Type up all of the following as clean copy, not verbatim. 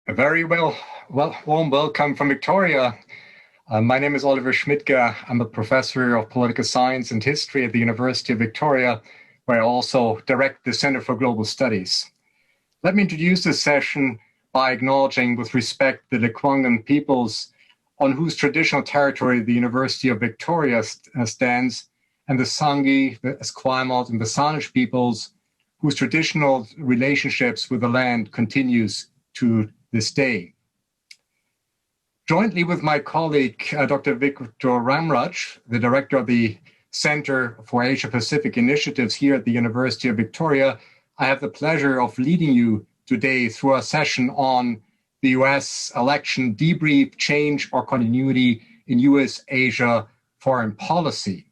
A very warm welcome from Victoria. My name is Oliver Schmidtke. I'm a professor of political science and history at the University of Victoria, where I also direct the Center for Global Studies. Let me introduce this session by acknowledging with respect the Lekwungen peoples on whose traditional territory the University of Victoria stands, and the Sanghi, the Esquimalt, and the Sanish peoples whose traditional relationships with the land continues to this day. Jointly with my colleague, Dr. Victor Ramraj, the director of the Center for Asia-Pacific Initiatives here at the University of Victoria, I have the pleasure of leading you today through a session on the US election debrief, change or continuity in US-Asia foreign policy.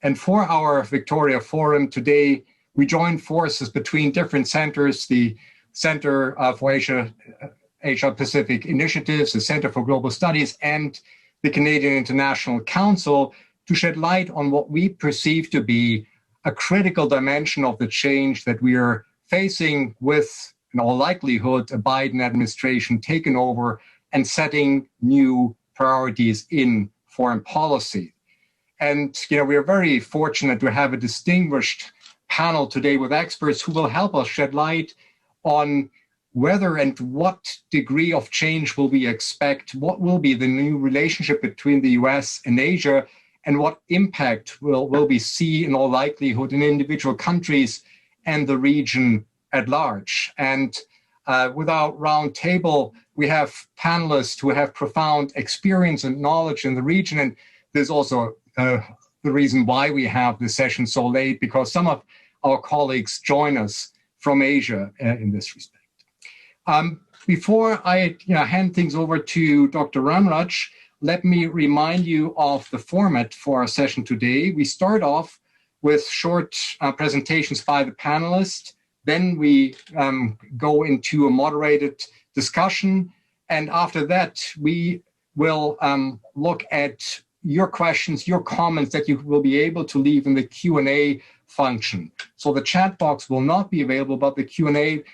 And for our Victoria Forum today, we join forces between different centers, the Center for Asia-Pacific Initiatives, the Center for Global Studies, and the Canadian International Council to shed light on what we perceive to be a critical dimension of the change that we are facing with, in all likelihood, a Biden administration taking over and setting new priorities in foreign policy. And we are very fortunate to have a distinguished panel today with experts who will help us shed light on whether and what degree of change will we expect, what will be the new relationship between the US and Asia, and what impact will we see in all likelihood in individual countries and the region at large. And with our roundtable, we have panelists who have profound experience and knowledge in the region. And there's also the reason why we have this session so late, because some of our colleagues join us from Asia in this respect. Before I hand things over to Dr. Ramraj, let me remind you of the format for our session today. We start off with short presentations by the panelists. Then we go into a moderated discussion. And after that, we will look at your questions, your comments that you will be able to leave in the Q&A function. So the chat box will not be available, but the Q&A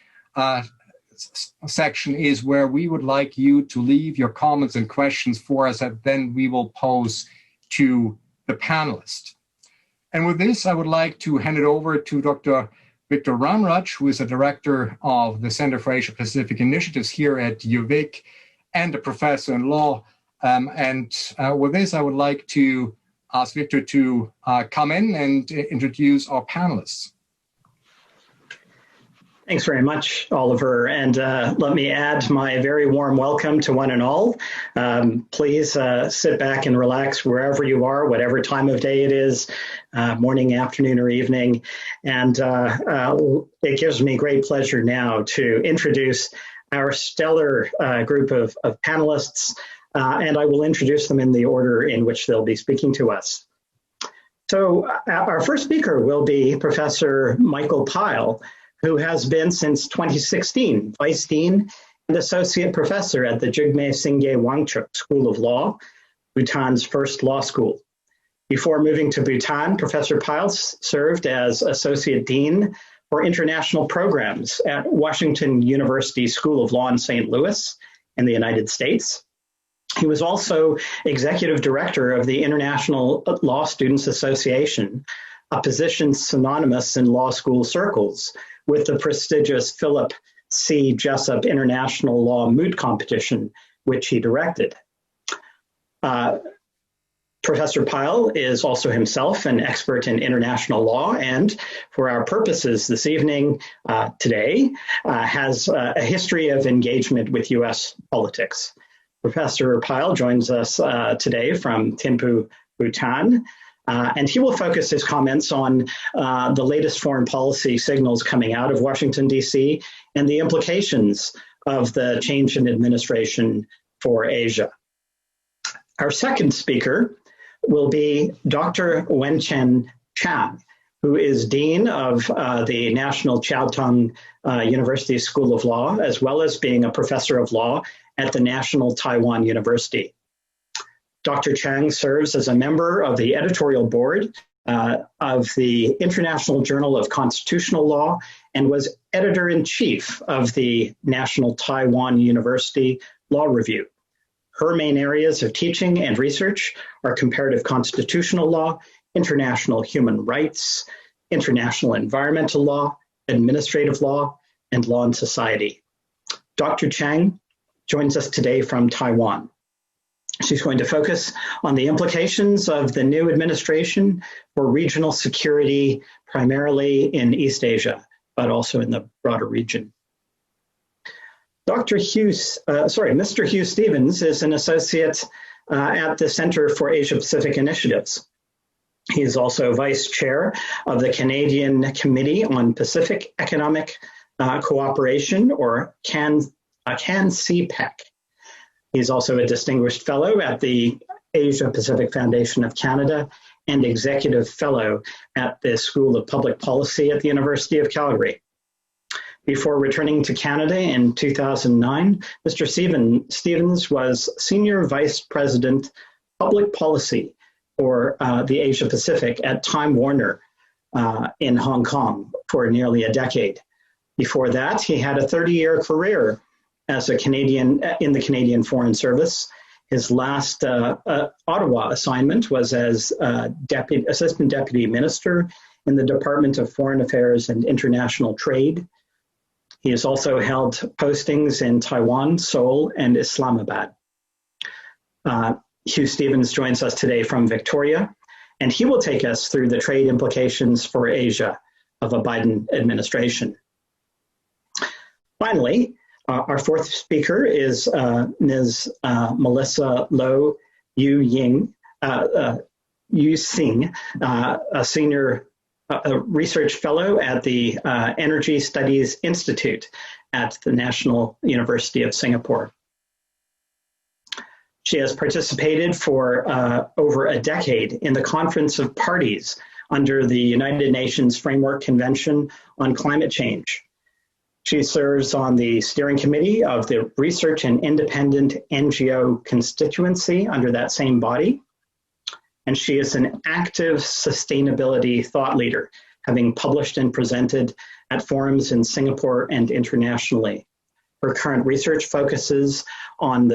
section is where we would like you to leave your comments and questions for us that then we will pose to the panelists. And with this, I would like to hand it over to Dr. Victor Ramraj, who is a director of the Center for Asia-Pacific Initiatives here at UVic and a professor in law. With this, I would like to ask Victor to come in and introduce our panelists. Thanks very much, Oliver. And let me add my very warm welcome to one and all. Please sit back and relax wherever you are, whatever time of day it is, morning, afternoon, or evening. And it gives me great pleasure now to introduce our stellar group of panelists, and I will introduce them in the order in which they'll be speaking to us. So our first speaker will be Professor Michael Pyle, who has been since 2016 Vice Dean and Associate Professor at the Jigme Singye Wangchuk School of Law, Bhutan's first law school. Before moving to Bhutan, Professor Pyle served as Associate Dean for International Programs at Washington University School of Law in St. Louis in the United States. He was also Executive Director of the International Law Students Association, a position synonymous in law school circles with the prestigious Philip C. Jessup International Law Moot Competition, which he directed. Professor Pyle is also himself an expert in international law, and for our purposes this evening, today, has a history of engagement with U.S. politics. Professor Pyle joins us today from Thimphu, Bhutan, and he will focus his comments on the latest foreign policy signals coming out of Washington, D.C., and the implications of the change in administration for Asia. Our second speaker will be Dr. Wenchen Chang, who is Dean of the National Chiao Tung University School of Law, as well as being a professor of law at the National Taiwan University. Dr. Chang serves as a member of the editorial board of the International Journal of Constitutional Law and was editor-in-chief of the National Taiwan University Law Review. Her main areas of teaching and research are comparative constitutional law, international human rights, international environmental law, administrative law, and law and society. Dr. Chang joins us today from Taiwan. She's going to focus on the implications of the new administration for regional security, primarily in East Asia, but also in the broader region. Mr. Hugh Stevens is an associate at the Center for Asia-Pacific Initiatives. He is also vice chair of the Canadian Committee on Pacific Economic Cooperation, or CAN-CPEC. He's also a distinguished fellow at the Asia-Pacific Foundation of Canada and executive fellow at the School of Public Policy at the University of Calgary. Before returning to Canada in 2009, Mr. Stevens was Senior Vice President, Public Policy for the Asia-Pacific at Time Warner in Hong Kong for nearly a decade. Before that, he had a 30-year career as a Canadian in the Canadian Foreign Service. His last Ottawa assignment was as Assistant Deputy Minister in the Department of Foreign Affairs and International Trade. He has also held postings in Taiwan, Seoul, and Islamabad. Hugh Stevens joins us today from Victoria, and he will take us through the trade implications for Asia of a Biden administration. Finally, our fourth speaker is Ms. Melissa Lo Yu Sing, a senior research fellow at the Energy Studies Institute at the National University of Singapore. She has participated for over a decade in the Conference of Parties under the United Nations Framework Convention on Climate Change. She serves on the steering committee of the Research and Independent NGO constituency under that same body. And she is an active sustainability thought leader, having published and presented at forums in Singapore and internationally. Her current research focuses on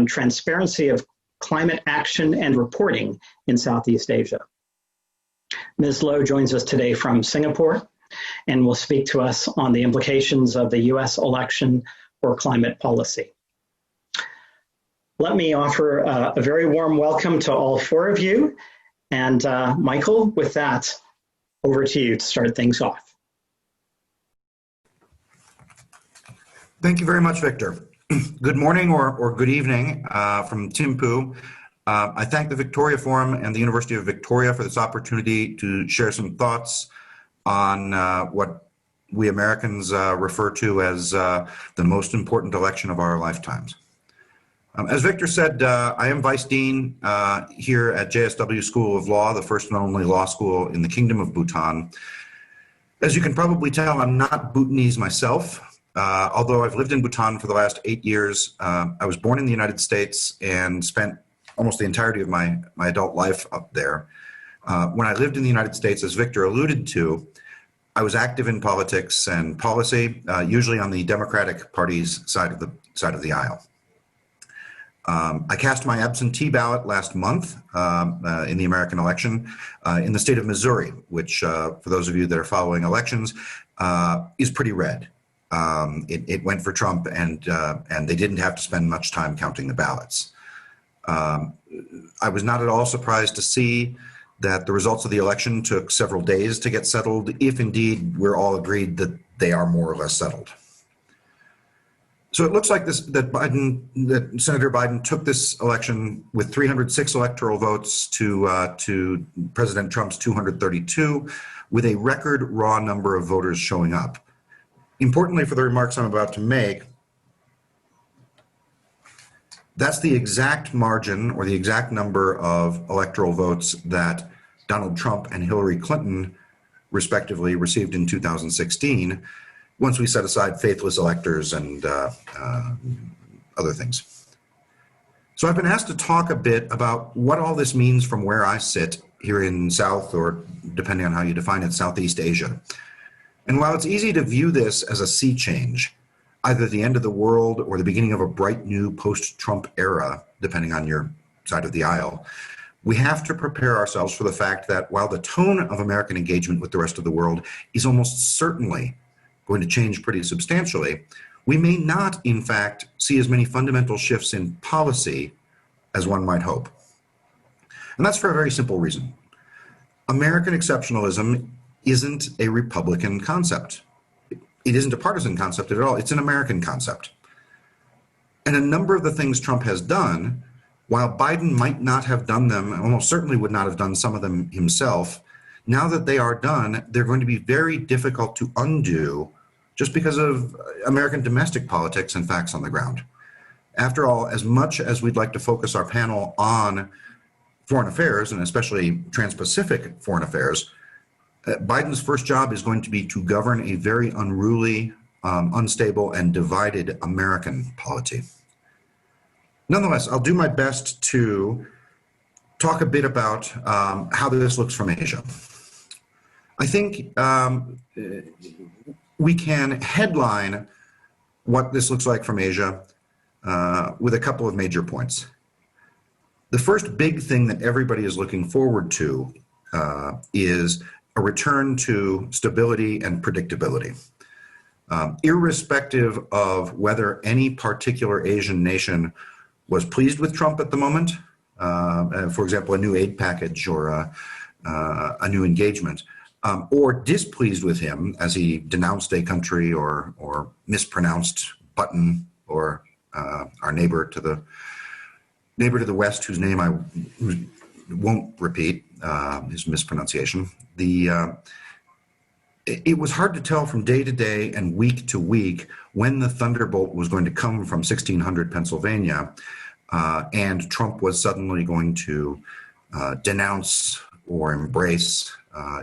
transparency of climate action and reporting in Southeast Asia. Ms. Lo joins us today from Singapore and will speak to us on the implications of the US election for climate policy. Let me offer a very warm welcome to all four of you. And Michael, with that, over to you to start things off. Thank you very much, Victor. Good morning or good evening from Thimphu. I thank the Victoria Forum and the University of Victoria for this opportunity to share some thoughts on what we Americans refer to as the most important election of our lifetimes. As Victor said, I am Vice Dean here at JSW School of Law, the first and only law school in the Kingdom of Bhutan. As you can probably tell, I'm not Bhutanese myself, although I've lived in Bhutan for the last 8 years. I was born in the United States and spent almost the entirety of my adult life up there. When I lived in the United States, as Victor alluded to, I was active in politics and policy, usually on the Democratic Party's side of the aisle. I cast my absentee ballot last month in the American election in the state of Missouri, which, for those of you that are following elections, is pretty red. It went for Trump, and they didn't have to spend much time counting the ballots. I was not at all surprised to see that the results of the election took several days to get settled, if indeed we're all agreed that they are more or less settled. So it looks like that Senator Biden took this election with 306 electoral votes to President Trump's 232, with a record raw number of voters showing up. Importantly, for the remarks I'm about to make, that's the exact margin or the exact number of electoral votes that Donald Trump and Hillary Clinton, respectively, received in 2016, once we set aside faithless electors and other things. So I've been asked to talk a bit about what all this means from where I sit here in South, or depending on how you define it, Southeast Asia. And while it's easy to view this as a sea change, either the end of the world or the beginning of a bright new post-Trump era, depending on your side of the aisle, we have to prepare ourselves for the fact that while the tone of American engagement with the rest of the world is almost certainly going to change pretty substantially, we may not, in fact, see as many fundamental shifts in policy as one might hope. And that's for a very simple reason. American exceptionalism isn't a Republican concept. It isn't a partisan concept at all. It's an American concept. And a number of the things Trump has done, while Biden might not have done them, almost certainly would not have done some of them himself, now that they are done, they're going to be very difficult to undo just because of American domestic politics and facts on the ground. After all, as much as we'd like to focus our panel on foreign affairs, and especially trans-Pacific foreign affairs, Biden's first job is going to be to govern a very unruly, unstable, and divided American polity. Nonetheless, I'll do my best to talk a bit about how this looks from Asia. I think we can headline what this looks like from Asia with a couple of major points. The first big thing that everybody is looking forward to is a return to stability and predictability. Irrespective of whether any particular Asian nation was pleased with Trump at the moment, for example, a new aid package or a new engagement, or displeased with him as he denounced a country or mispronounced Button or our neighbor to the west, whose name I won't repeat, his mispronunciation. It was hard to tell from day to day and week to week when the thunderbolt was going to come from 1600 Pennsylvania, and Trump was suddenly going to denounce or embrace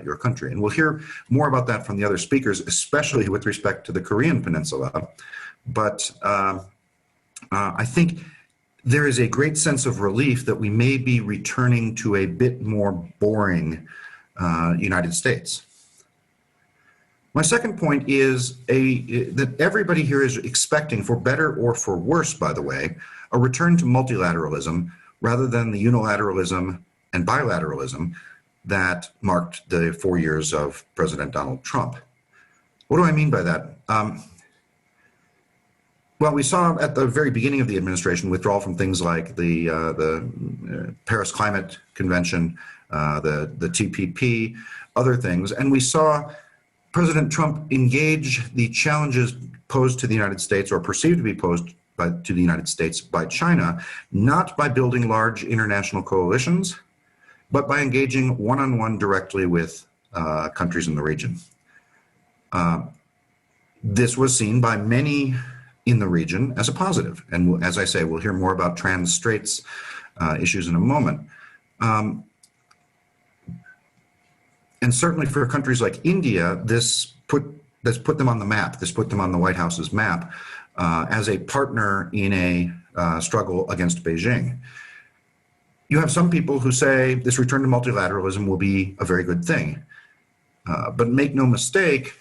your country. And we'll hear more about that from the other speakers, especially with respect to the Korean Peninsula. But I think there is a great sense of relief that we may be returning to a bit more boring United States. My second point is that everybody here is expecting, for better or for worse, by the way, a return to multilateralism rather than the unilateralism and bilateralism that marked the 4 years of President Donald Trump. What do I mean by that? Well, we saw at the very beginning of the administration withdrawal from things like the Paris Climate Convention, the TPP, other things, and we saw President Trump engage the challenges posed to the United States, or perceived to be posed to the United States by China, not by building large international coalitions, but by engaging one-on-one directly with countries in the region. This was seen by many in the region as a positive. And as I say, we'll hear more about trans straits issues in a moment. And certainly for countries like India, this put them on the map. This put them on the White House's map as a partner in a struggle against Beijing. You have some people who say this return to multilateralism will be a very good thing. But make no mistake,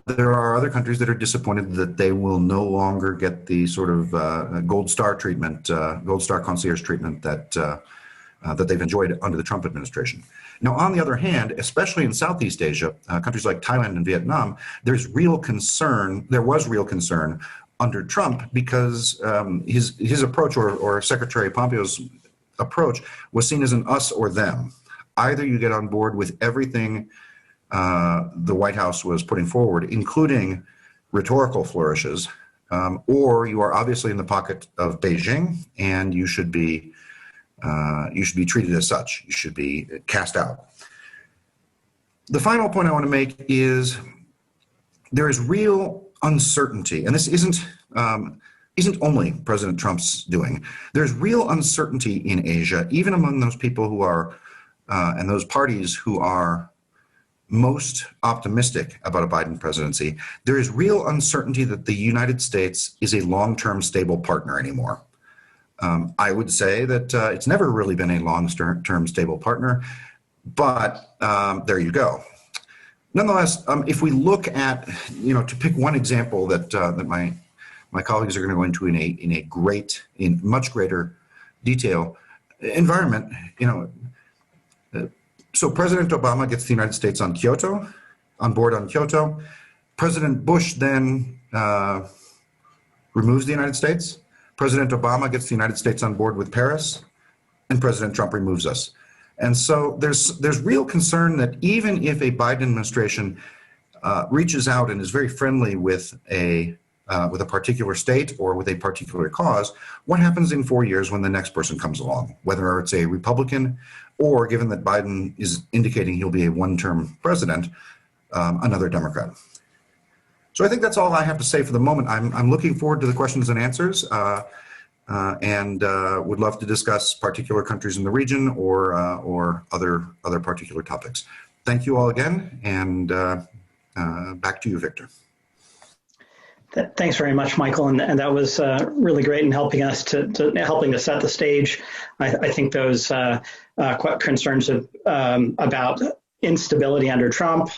there are other countries that are disappointed that they will no longer get the sort of gold star treatment, gold star concierge treatment that they've enjoyed under the Trump administration. Now, on the other hand, especially in Southeast Asia, countries like Thailand and Vietnam, there was real concern under Trump because his approach, or Secretary Pompeo's approach, was seen as an us or them. Either you get on board with everything the White House was putting forward, including rhetorical flourishes, or you are obviously in the pocket of Beijing, and you should be treated as such. You should be cast out. The final point I want to make is there is real uncertainty, and this isn't only President Trump's doing. There's real uncertainty in Asia, even among those people who are, and those parties who are most optimistic about a Biden presidency. There is real uncertainty that the United States is a long-term stable partner anymore. I would say that it's never really been a long-term stable partner, but there you go. Nonetheless, if we look at, to pick one example that my colleagues are going to go into in much greater detail, environment, so President Obama gets the United States on board on Kyoto. President Bush then removes the United States. President Obama gets the United States on board with Paris, and President Trump removes us. And so there's real concern that even if a Biden administration reaches out and is very friendly with a particular state or with a particular cause, what happens in 4 years when the next person comes along, whether it's a Republican or, given that Biden is indicating he'll be a one-term president, another Democrat. So I think that's all I have to say for the moment. I'm looking forward to the questions and answers, and would love to discuss particular countries in the region or other particular topics. Thank you all again, and back to you, Victor. Thanks very much, Michael, and that was really great in helping us helping to set the stage. I think those concerns about instability under Trump,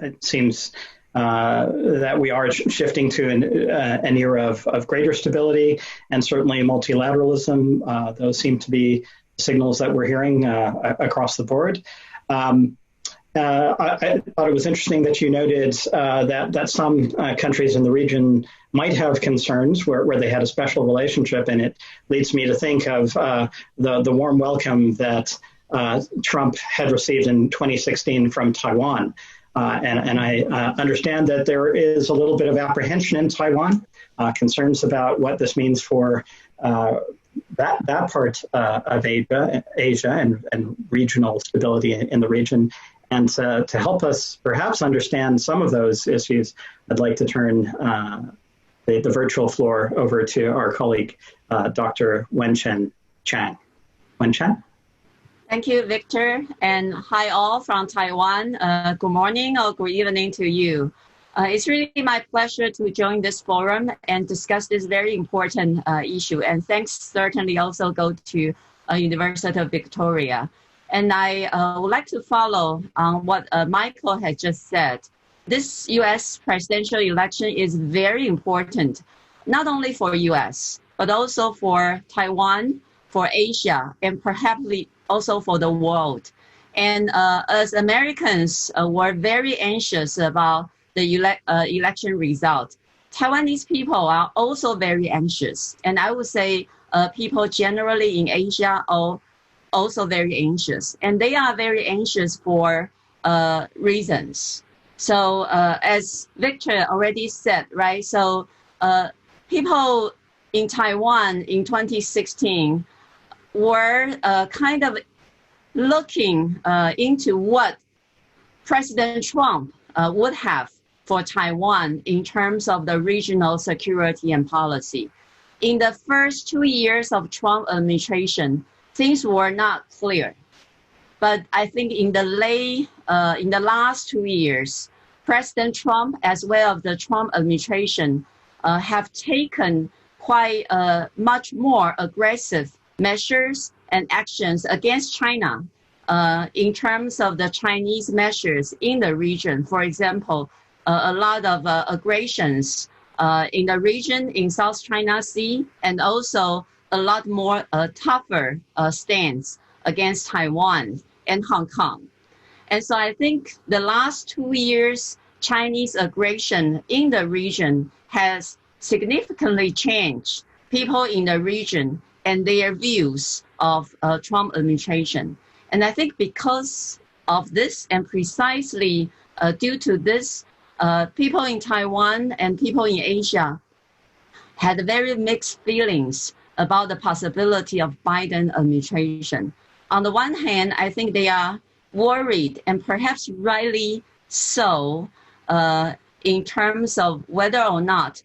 it seems that we are shifting to an era of greater stability and certainly multilateralism. Those seem to be signals that we're hearing across the board. I thought it was interesting that you noted that some countries in the region might have concerns where they had a special relationship, and it leads me to think of the warm welcome that Trump had received in 2016 from Taiwan. And I understand that there is a little bit of apprehension in Taiwan, concerns about what this means for that part of Asia and regional stability in the region. And to help us perhaps understand some of those issues, I'd like to turn the virtual floor over to our colleague, Dr. Wenchen Chang. Wenchen? Thank you, Victor, and hi all from Taiwan. Good morning or good evening to you. It's really my pleasure to join this forum and discuss this very important issue. And thanks certainly also go to University of Victoria. And I would like to follow on what Michael had just said. This U.S. presidential election is very important, not only for U.S., but also for Taiwan, for Asia, and perhaps also for the world. And as Americans were very anxious about the election result, Taiwanese people are also very anxious. And I would say people generally in Asia are also very anxious. And they are very anxious for reasons. So as Victor already said, right? So people in Taiwan in 2016 were kind of looking into what President Trump would have for Taiwan in terms of the regional security and policy. In the first 2 years of Trump administration, things were not clear. But I think in the last 2 years, President Trump as well as the Trump administration have taken quite much more aggressive measures and actions against China in terms of the Chinese measures in the region. For example, a lot of aggressions in the region in South China Sea, and also a lot more tougher stance against Taiwan and Hong Kong. And so I think the last 2 years, Chinese aggression in the region has significantly changed people in the region and their views of Trump administration. And I think because of this, and precisely due to this, people in Taiwan and people in Asia had very mixed feelings about the possibility of Biden administration. On the one hand, I think they are worried, and perhaps rightly so, in terms of whether or not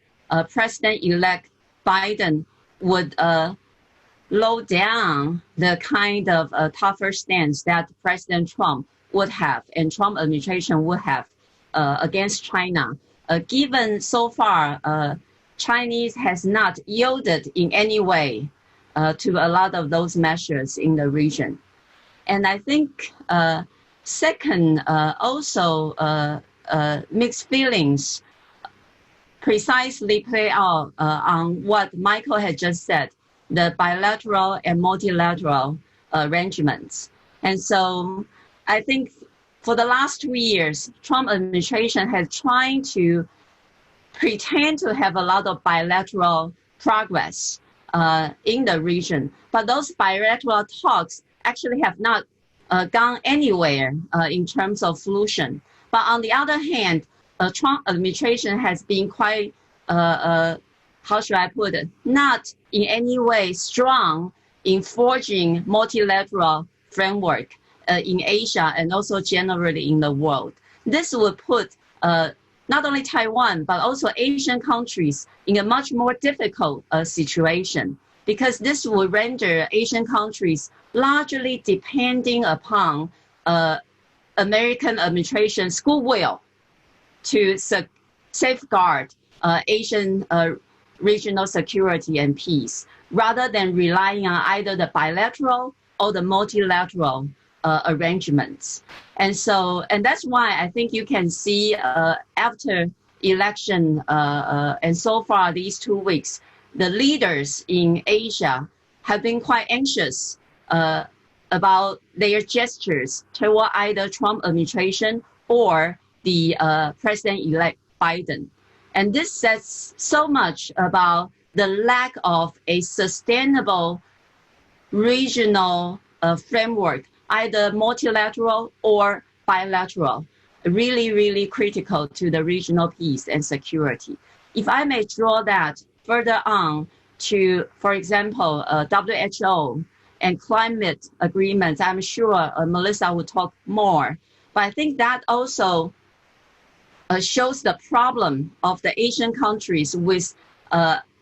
President-elect Biden would low down the kind of tougher stance that President Trump would have and Trump administration would have against China. Given so far, Chinese has not yielded in any way to a lot of those measures in the region. And I think second, also mixed feelings precisely play out on what Michael had just said, the bilateral and multilateral arrangements. And so I think for the last 2 years, Trump administration has tried to pretend to have a lot of bilateral progress in the region. But those bilateral talks actually have not gone anywhere in terms of solution. But on the other hand, Trump administration has been quite, how should I put it, not in any way strong in forging multilateral framework in Asia and also generally in the world. This would put not only Taiwan, but also Asian countries in a much more difficult situation, because this will render Asian countries largely depending upon American administration's goodwill to safeguard Asian regional security and peace, rather than relying on either the bilateral or the multilateral arrangements. And that's why I think you can see after election and so far these 2 weeks, the leaders in Asia have been quite anxious about their gestures toward either Trump administration or the President-elect Biden. And this says so much about the lack of a sustainable regional framework, either multilateral or bilateral, really, really critical to the regional peace and security. If I may draw that further on to, for example, WHO and climate agreements, I'm sure Melissa will talk more, but I think that also shows the problem of the Asian countries with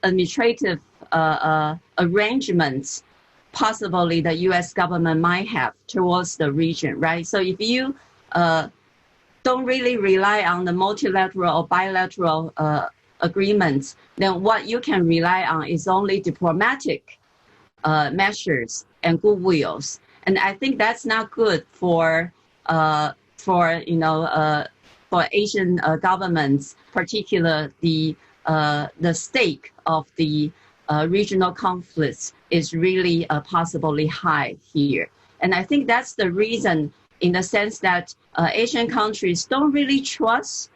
administrative arrangements possibly the US government might have towards the region, right? So if you don't really rely on the multilateral or bilateral agreements, then what you can rely on is only diplomatic measures and goodwills. And I think that's not good for Asian governments, particularly the stake of the regional conflicts is really possibly high here. And I think that's the reason, in the sense that Asian countries don't really trust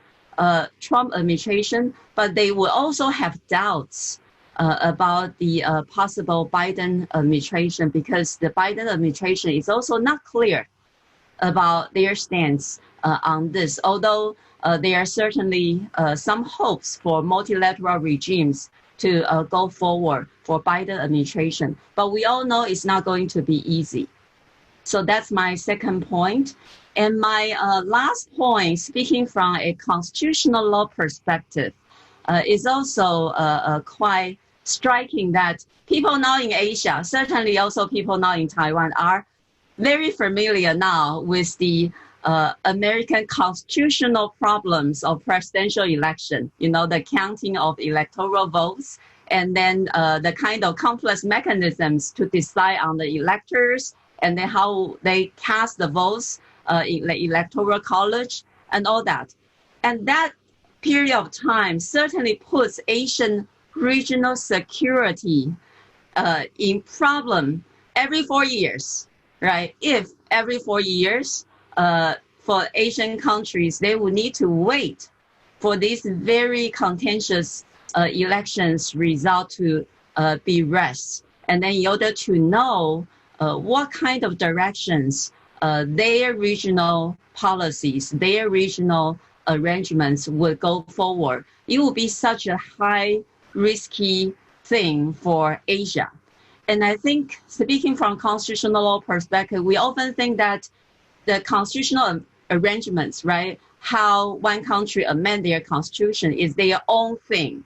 Trump administration, but they will also have doubts about the possible Biden administration, because the Biden administration is also not clear about their stance on this, although there are certainly some hopes for multilateral regimes to go forward for Biden administration. But we all know it's not going to be easy. So that's my second point. And my last point, speaking from a constitutional law perspective, is also quite striking that people now in Asia, certainly also people now in Taiwan, are very familiar now with the American constitutional problems of presidential election, the counting of electoral votes, and then the kind of complex mechanisms to decide on the electors, and then how they cast the votes in the electoral college and all that. And that period of time certainly puts Asian regional security in problem every 4 years, right? If every 4 years, for Asian countries, they will need to wait for these very contentious elections result to be rest. And then in order to know what kind of directions their regional policies, their regional arrangements will go forward, it will be such a high risky thing for Asia. And I think, speaking from constitutional law perspective, we often think that the constitutional arrangements, right, how one country amend their constitution is their own thing.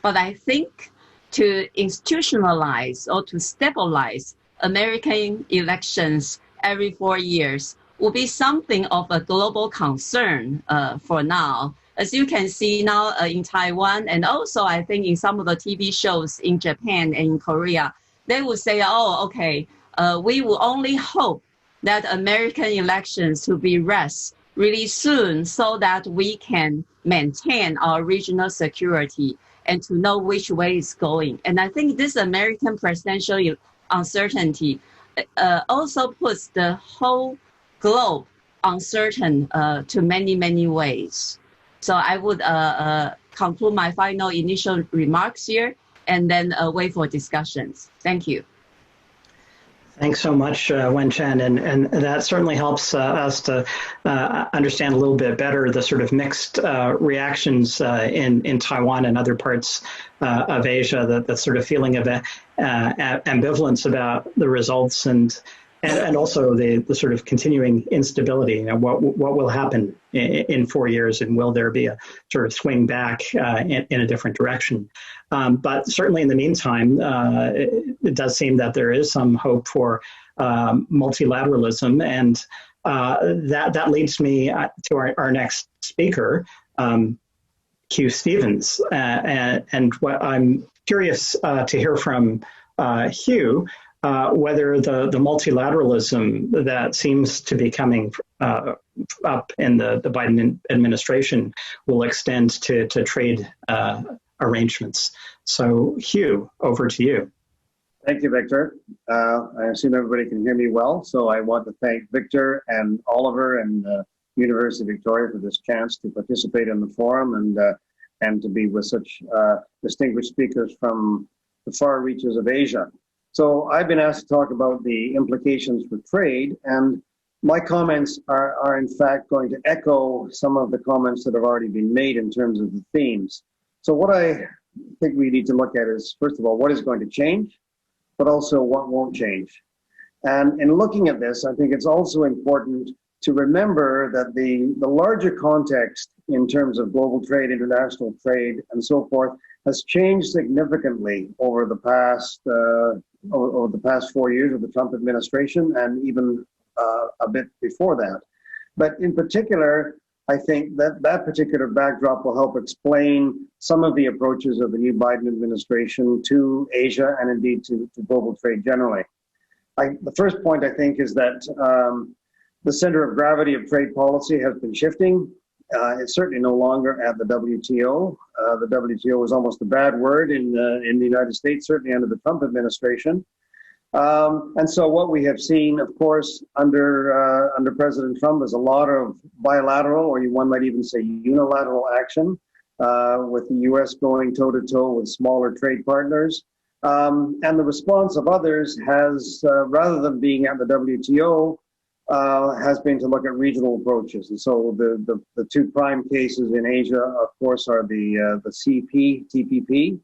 But I think to institutionalize or to stabilize American elections every 4 years will be something of a global concern for now. As you can see now in Taiwan, and also I think in some of the TV shows in Japan and in Korea, they will say, oh, okay, we will only hope that American elections to be rest really soon so that we can maintain our regional security and to know which way it's going. And I think this American presidential uncertainty also puts the whole globe uncertain to many, many ways. So I would conclude my final initial remarks here and then wait for discussions. Thank you. Thanks so much, Wen-Chen, and that certainly helps us to understand a little bit better the sort of mixed reactions in Taiwan and other parts of Asia, the sort of feeling of ambivalence about the results and also the sort of continuing instability. You know, what will happen in 4 years, and will there be a sort of swing back in a different direction? But certainly in the meantime, it does seem that there is some hope for multilateralism, and that leads me to our next speaker, Hugh Stevens. And what I'm curious to hear from Hugh, whether the multilateralism that seems to be coming up in the Biden administration will extend to trade arrangements. So Hugh, over to you. Thank you, Victor. I assume everybody can hear me well, so I want to thank Victor and Oliver and University of Victoria for this chance to participate in the forum and to be with such distinguished speakers from the far reaches of Asia. So I've been asked to talk about the implications for trade, and my comments are in fact going to echo some of the comments that have already been made in terms of the themes. So what I think we need to look at is, first of all, what is going to change, but also what won't change. And in looking at this, I think it's also important to remember that the larger context in terms of global trade, international trade, and so forth has changed significantly over the past 4 years of the Trump administration, and even a bit before that. But in particular, I think that particular backdrop will help explain some of the approaches of the new Biden administration to Asia and indeed to global trade generally. The first point, I think, is that the center of gravity of trade policy has been shifting. It's certainly no longer at the WTO. The WTO was almost a bad word in the United States, certainly under the Trump administration. And so what we have seen, of course, under President Trump is a lot of bilateral, or one might even say unilateral action, with the U.S. going toe-to-toe with smaller trade partners. And the response of others has, rather than being at the WTO, has been to look at regional approaches. And so the two prime cases in Asia, of course, are the TPP,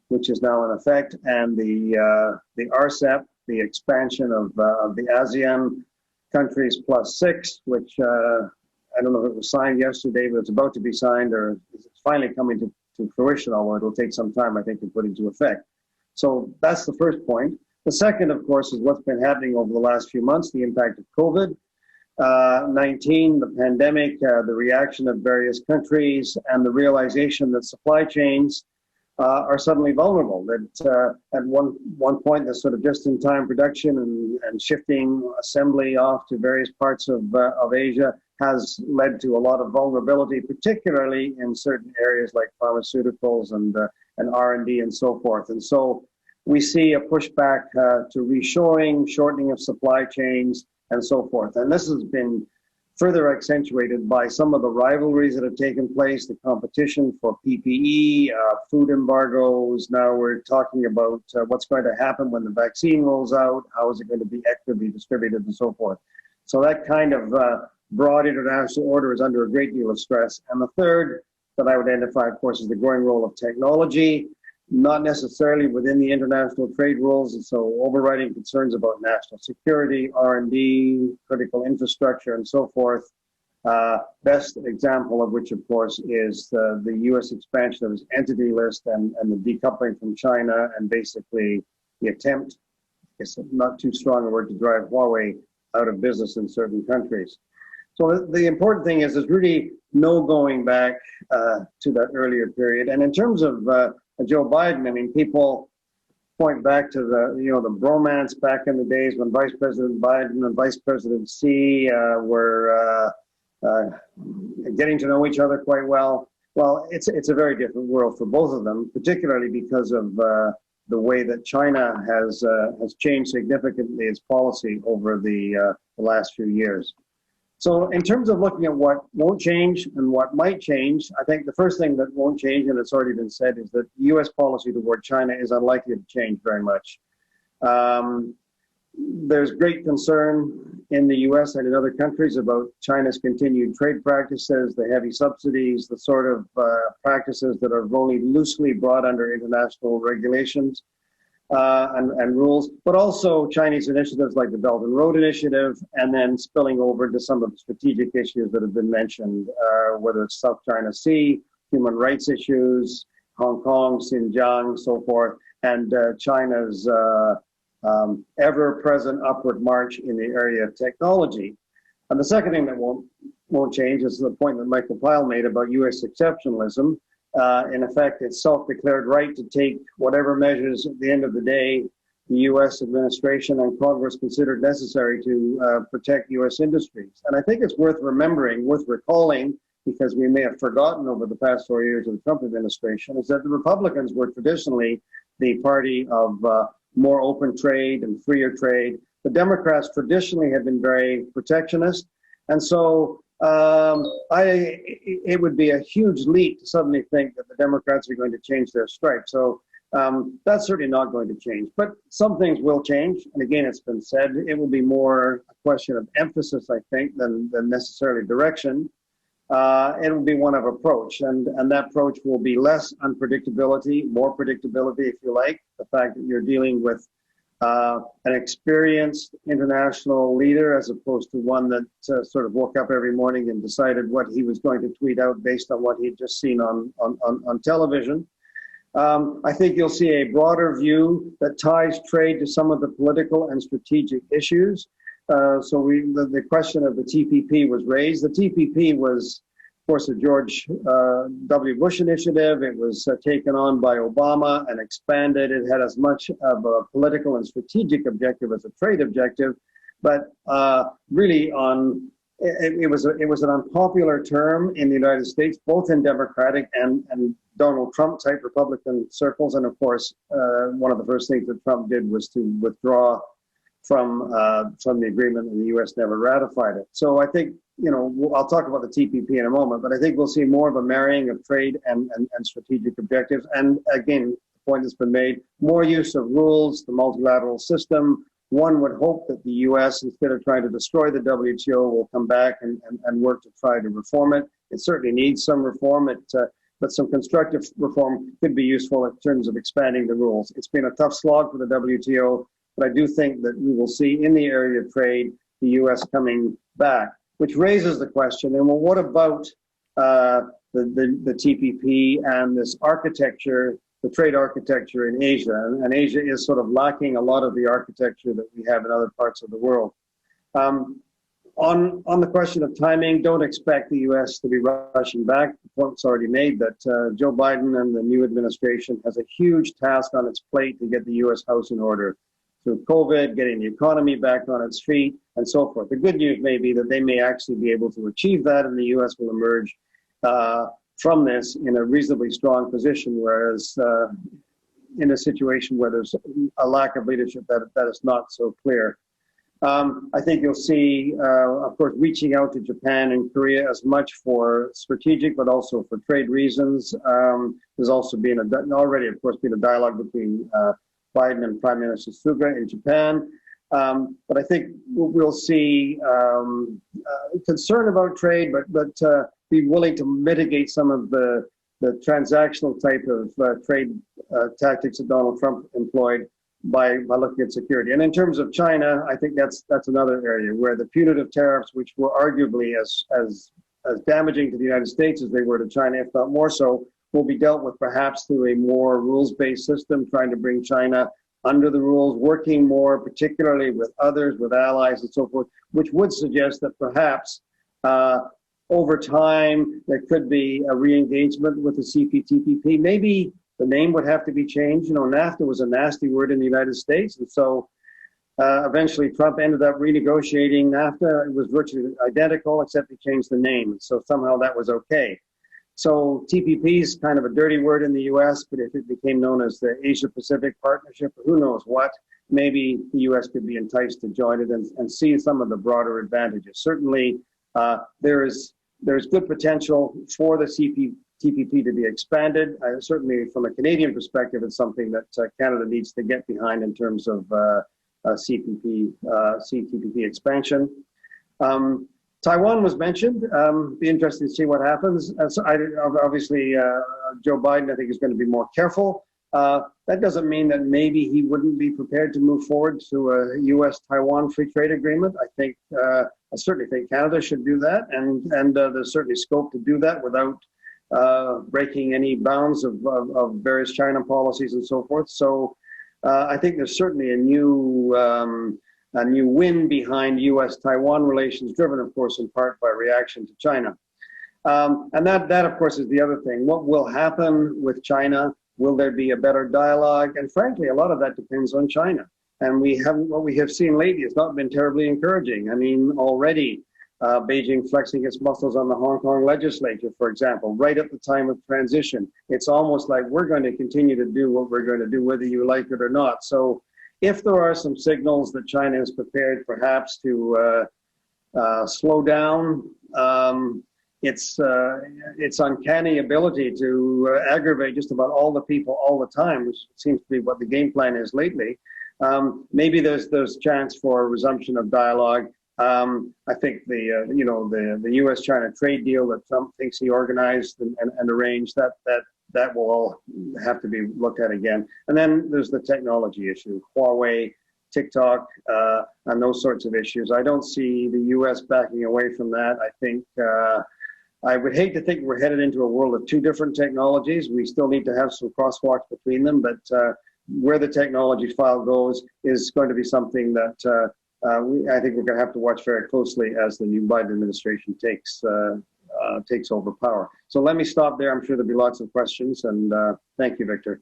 which is now in effect, and the RCEP, the expansion of the ASEAN countries plus 6, which I don't know if it was signed yesterday, but it's about to be signed, or it's finally coming to fruition, although it'll take some time, I think, to put into effect. So that's the first point. The second, of course, is what's been happening over the last few months, the impact of COVID-19, the pandemic, the reaction of various countries, and the realization that supply chains are suddenly vulnerable. That at one point, this sort of just-in-time production and shifting assembly off to various parts of Asia has led to a lot of vulnerability, particularly in certain areas like pharmaceuticals and R&D and so forth. And so we see a pushback to reshoring, shortening of supply chains, and so forth. And this has been further accentuated by some of the rivalries that have taken place, the competition for PPE, food embargoes. Now we're talking about what's going to happen when the vaccine rolls out, how is it going to be equitably distributed, and so forth. So that kind of broad international order is under a great deal of stress. And the third that I would identify, of course, is the growing role of technology, not necessarily within the international trade rules, and so overriding concerns about national security, R&D, critical infrastructure, and so forth. Best example of which, of course, is the U.S. expansion of its entity list and the decoupling from China, and basically the attempt, it's not too strong a word, to drive Huawei out of business in certain countries. So the important thing is there's really no going back to that earlier period. And in terms of Joe Biden, I mean, people point back to the bromance back in the days when Vice President Biden and Vice President Xi were getting to know each other quite well. Well, it's a very different world for both of them, particularly because of the way that China has changed significantly its policy over the last few years. So in terms of looking at what won't change and what might change, I think the first thing that won't change, and it's already been said, is that U.S. policy toward China is unlikely to change very much. There's great concern in the U.S. and in other countries about China's continued trade practices, the heavy subsidies, the sort of practices that are only loosely brought under international regulations and rules, but also Chinese initiatives like the Belt and Road Initiative, and then spilling over to some of the strategic issues that have been mentioned, whether it's South China Sea, human rights issues, Hong Kong, Xinjiang, so forth, and China's ever-present upward march in the area of technology. And the second thing that won't change is the point that Michael Pyle made about U.S. exceptionalism. In effect, it's self-declared right to take whatever measures at the end of the day the U.S. administration and Congress considered necessary to protect U.S. industries. And I think it's worth remembering, worth recalling, because we may have forgotten over the past 4 years of the Trump administration, is that the Republicans were traditionally the party of more open trade and freer trade. The Democrats traditionally have been very protectionist. And so it would be a huge leap to suddenly think that the Democrats are going to change their stripes. So that's certainly not going to change. But some things will change. And again, it's been said, it will be more a question of emphasis, I think, than necessarily direction. It will be one of approach. And that approach will be less unpredictability, more predictability, if you like. The fact that you're dealing with an experienced international leader as opposed to one that sort of woke up every morning and decided what he was going to tweet out based on what he'd just seen on television. I think you'll see a broader view that ties trade to some of the political and strategic issues. So the question of the TPP was raised. The TPP was, of course, a George W. Bush initiative. It was taken on by Obama and expanded. It had as much of a political and strategic objective as a trade objective, but really it was an unpopular term in the United States, both in Democratic and Donald Trump type Republican circles. And of course, one of the first things that Trump did was to withdraw from the agreement, and the U.S. never ratified it. So I think, I'll talk about the TPP in a moment, but I think we'll see more of a marrying of trade and strategic objectives. And again, the point that's been made, more use of rules, the multilateral system. One would hope that the U.S., instead of trying to destroy the WTO, will come back and work to try to reform it. It certainly needs some reform, but some constructive reform could be useful in terms of expanding the rules. It's been a tough slog for the WTO, but I do think that we will see in the area of trade, the U.S. coming back, which raises the question, and well, what about the TPP and this architecture, the trade architecture in Asia? And Asia is sort of lacking a lot of the architecture that we have in other parts of the world. On the question of timing, don't expect the U.S. to be rushing back. The point's already made that Joe Biden and the new administration has a huge task on its plate to get the U.S. House in order through COVID, getting the economy back on its feet, and so forth. The good news may be that they may actually be able to achieve that, and the U.S. will emerge from this in a reasonably strong position, whereas in a situation where there's a lack of leadership, that is not so clear. I think you'll see, of course, reaching out to Japan and Korea as much for strategic, but also for trade reasons. There's also been already, of course, been a dialogue between Biden and Prime Minister Suga in Japan. But I think we'll see concern about trade, but be willing to mitigate some of the transactional type of trade tactics that Donald Trump employed by looking at security. And in terms of China, I think that's another area where the punitive tariffs, which were arguably as damaging to the United States as they were to China, if not more so, will be dealt with perhaps through a more rules-based system, trying to bring China under the rules, working more particularly with others, with allies and so forth, which would suggest that perhaps over time there could be a re-engagement with the CPTPP, maybe The name would have to be changed. You know, NAFTA was a nasty word in the United States, and so eventually Trump ended up renegotiating NAFTA. It was virtually identical, except he changed the name. So somehow that was okay. So TPP is kind of a dirty word in the US, but if it became known as the Asia-Pacific Partnership, who knows what, maybe the US could be enticed to join it and see some of the broader advantages. Certainly, there's good potential for the TPP to be expanded. Certainly from a Canadian perspective, it's something that Canada needs to get behind in terms of CTPP expansion. Taiwan was mentioned. Be interesting to see what happens. Obviously, Joe Biden, I think, is going to be more careful. That doesn't mean that maybe he wouldn't be prepared to move forward to a U.S.-Taiwan free trade agreement. I certainly think Canada should do that, and there's certainly scope to do that without breaking any bounds of various China policies and so forth. So I think there's certainly a new wind behind U.S.-Taiwan relations, driven, of course, in part by reaction to China. And that, of course, is the other thing. What will happen with China? Will there be a better dialogue? And frankly, a lot of that depends on China. And what we have seen lately has not been terribly encouraging. I mean, already Beijing flexing its muscles on the Hong Kong legislature, for example, right at the time of transition. It's almost like we're going to continue to do what we're going to do, whether you like it or not. So if there are some signals that China is prepared perhaps to slow down its uncanny ability to aggravate just about all the people all the time, which seems to be what the game plan is lately, maybe there's chance for a resumption of dialogue. I think the U.S.-China trade deal that Trump thinks he organized and arranged, that will all have to be looked at again. And then there's the technology issue, Huawei, TikTok, and those sorts of issues. I don't see the U.S. backing away from that. I think I would hate to think we're headed into a world of two different technologies. We still need to have some crosswalks between them, but where the technology file goes is going to be something that I think we're going to have to watch very closely as the new Biden administration takes over power. So let me stop there. I'm sure there'll be lots of questions, and thank you, Victor.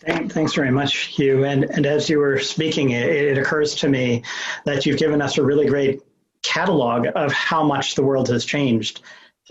Thanks very much, Hugh. And as you were speaking, it occurs to me that you've given us a really great catalog of how much the world has changed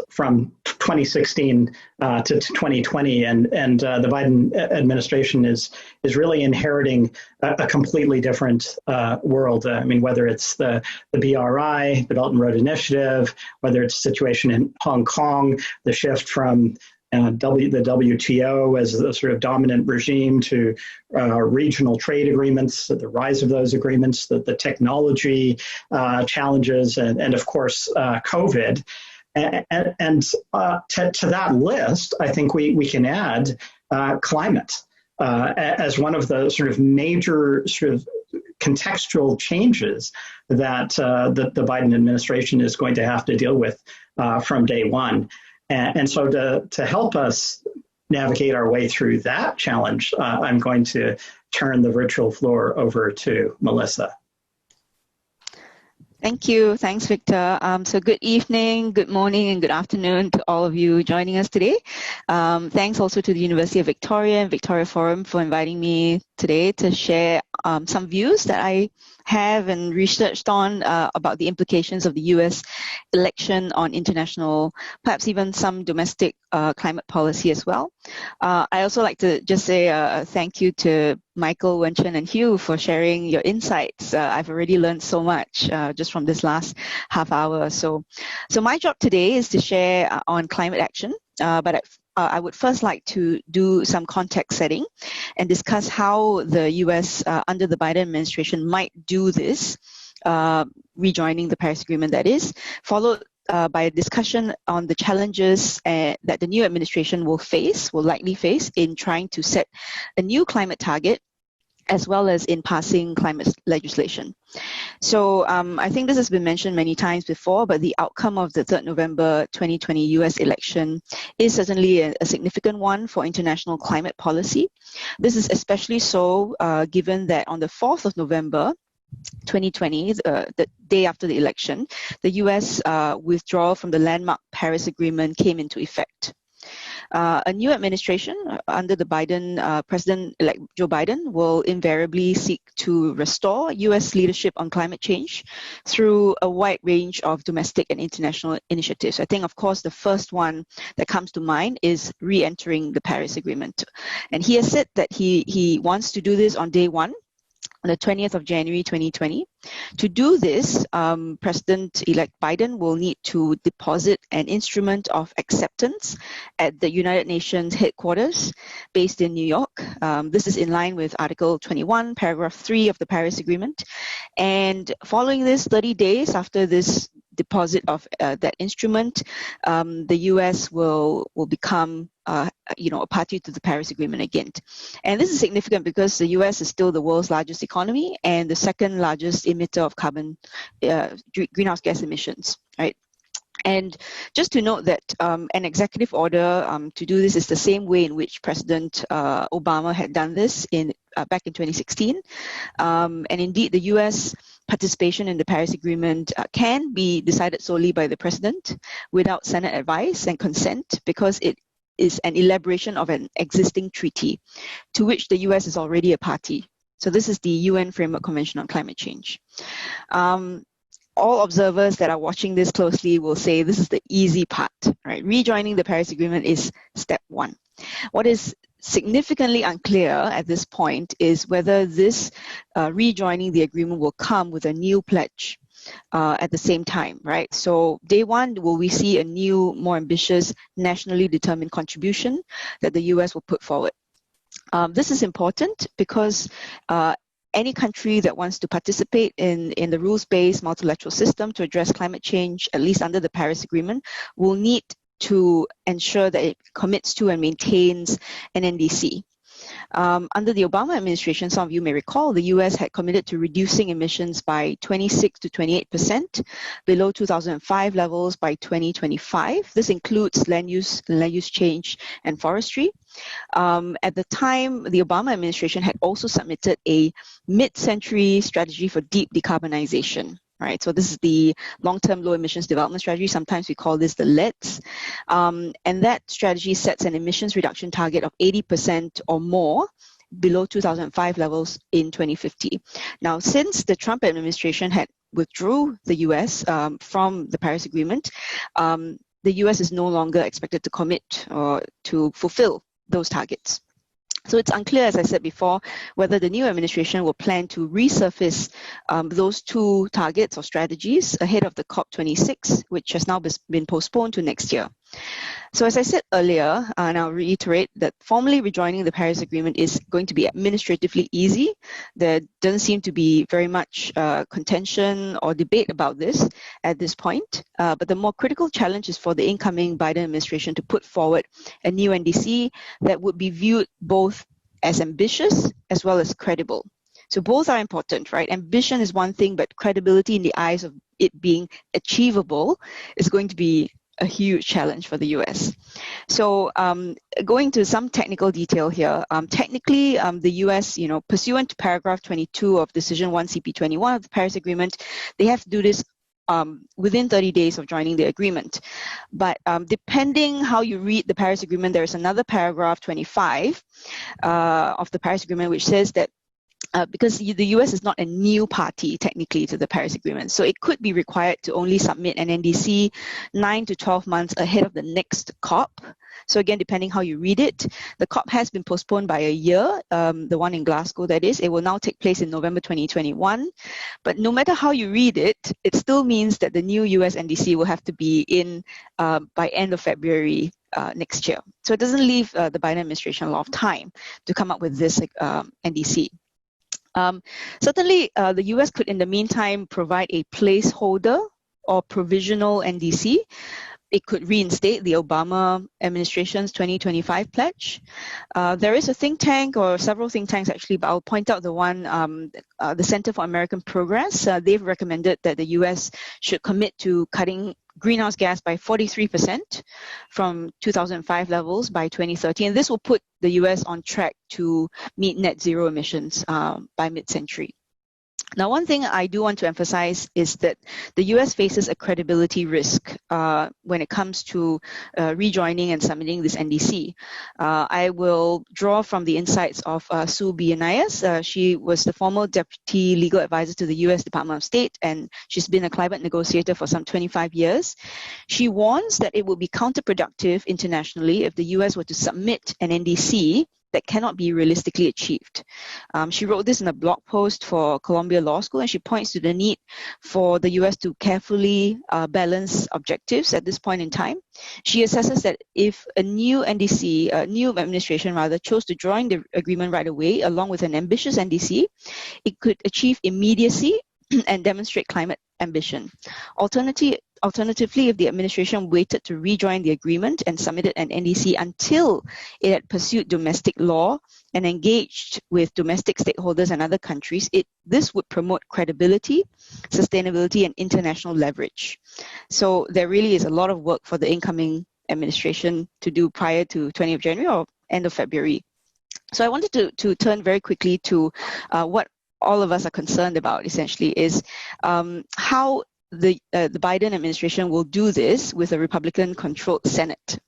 from 2016 to 2020, and the Biden administration is really inheriting a completely different world. I mean, whether it's the BRI, the Belt and Road Initiative, whether it's the situation in Hong Kong, the shift from the WTO as the sort of dominant regime to regional trade agreements, the rise of those agreements, the technology challenges, and of course, COVID. And to that list, I think we can add climate as one of the sort of major sort of contextual changes that the Biden administration is going to have to deal with from day one. And so to help us navigate our way through that challenge, I'm going to turn the virtual floor over to Melissa. Thank you. Thanks, Victor. So good evening, good morning, and good afternoon to all of you joining us today. Thanks also to the University of Victoria and Victoria Forum for inviting me today to share some views that I have and researched on about the implications of the US election on international, perhaps even some domestic climate policy as well. I also like to just say thank you to Michael, Wenchen, and Hugh for sharing your insights. I've already learned so much just from this last half hour. So my job today is to share on climate action, but I would first like to do some context setting and discuss how the US under the Biden administration might do this, rejoining the Paris Agreement that is, followed by a discussion on the challenges that the new administration will likely face in trying to set a new climate target, as well as in passing climate legislation. So I think this has been mentioned many times before, but the outcome of the 3rd November 2020 US election is certainly a significant one for international climate policy. This is especially so given that on the 4th of November 2020, the day after the election, the US withdrawal from the landmark Paris Agreement came into effect. A new administration under the President-elect Joe Biden will invariably seek to restore U.S. leadership on climate change through a wide range of domestic and international initiatives. I think, of course, the first one that comes to mind is re-entering the Paris Agreement. And he has said that he wants to do this on day one, on the 20th of January 2020. To do this, President-elect Biden will need to deposit an instrument of acceptance at the United Nations headquarters based in New York. This is in line with Article 21, Paragraph 3 of the Paris Agreement. And following this, 30 days after this deposit of that instrument, the U.S. will become a party to the Paris Agreement again. And this is significant because the U.S. is still the world's largest economy and the second largest emitter of carbon greenhouse gas emissions, right? And just to note that an executive order to do this is the same way in which President Obama had done this back in 2016. And indeed, the U.S. participation in the Paris Agreement can be decided solely by the President without Senate advice and consent, because it is an elaboration of an existing treaty to which the U.S. is already a party. So this is the UN Framework Convention on Climate Change. All observers that are watching this closely will say this is the easy part, right? Rejoining the Paris Agreement is step one. What is significantly unclear at this point is whether this rejoining the agreement will come with a new pledge at the same time, right? So day one, will we see a new, more ambitious, nationally determined contribution that the US will put forward? This is important because any country that wants to participate in the rules-based multilateral system to address climate change, at least under the Paris Agreement, will need to ensure that it commits to and maintains an NDC. Under the Obama administration, some of you may recall, the US had committed to reducing emissions by 26 to 28% below 2005 levels by 2025. This includes land use change, and forestry. At the time, the Obama administration had also submitted a mid-century strategy for deep decarbonization. Right, so this is the long-term low emissions development strategy. Sometimes we call this the LEDS. And that strategy sets an emissions reduction target of 80% or more below 2005 levels in 2050. Now, since the Trump administration had withdrew the US from the Paris Agreement, the US is no longer expected to commit or to fulfill those targets. So it's unclear, as I said before, whether the new administration will plan to resurface those two targets or strategies ahead of the COP26, which has now been postponed to next year. So as I said earlier, and I'll reiterate, that formally rejoining the Paris Agreement is going to be administratively easy. There doesn't seem to be very much contention or debate about this at this point. But the more critical challenge is for the incoming Biden administration to put forward a new NDC that would be viewed both as ambitious as well as credible. So both are important, right? Ambition is one thing, but credibility in the eyes of it being achievable is going to be a huge challenge for the US. So going to some technical detail here, technically the US, pursuant to paragraph 22 of Decision 1 CP21 of the Paris Agreement, they have to do this within 30 days of joining the agreement. But depending how you read the Paris Agreement, there is another paragraph 25 of the Paris Agreement which says that because the US is not a new party technically to the Paris Agreement, so it could be required to only submit an NDC 9 to 12 months ahead of the next COP. So again, depending how you read it, the COP has been postponed by a year, the one in Glasgow that is. It will now take place in November 2021. But no matter how you read it, it still means that the new US NDC will have to be in by end of February next year. So it doesn't leave the Biden administration a lot of time to come up with this NDC. Certainly, the US could, in the meantime, provide a placeholder or provisional NDC. It could reinstate the Obama administration's 2025 pledge. There is a think tank, or several think tanks actually, but I'll point out the one, the Center for American Progress. They've recommended that the US should commit to cutting greenhouse gas by 43% from 2005 levels by 2030. And this will put the US on track to meet net zero emissions by mid-century. Now, one thing I do want to emphasize is that the US faces a credibility risk when it comes to rejoining and submitting this NDC. I will draw from the insights of Sue Bianias. She was the former Deputy Legal Advisor to the US Department of State, and she's been a climate negotiator for some 25 years. She warns that it would be counterproductive internationally if the US were to submit an NDC that cannot be realistically achieved. She wrote this in a blog post for Columbia Law School, and she points to the need for the US to carefully balance objectives at this point in time. She assesses that if a new NDC, a new administration rather, chose to join the agreement right away, along with an ambitious NDC, it could achieve immediacy and demonstrate climate ambition. Alternatively, if the administration waited to rejoin the agreement and submitted an NDC until it had pursued domestic law and engaged with domestic stakeholders and other countries, this would promote credibility, sustainability, and international leverage. So there really is a lot of work for the incoming administration to do prior to 20th of January or end of February. So I wanted to turn very quickly to what all of us are concerned about, essentially, is how the Biden administration will do this with a Republican-controlled Senate.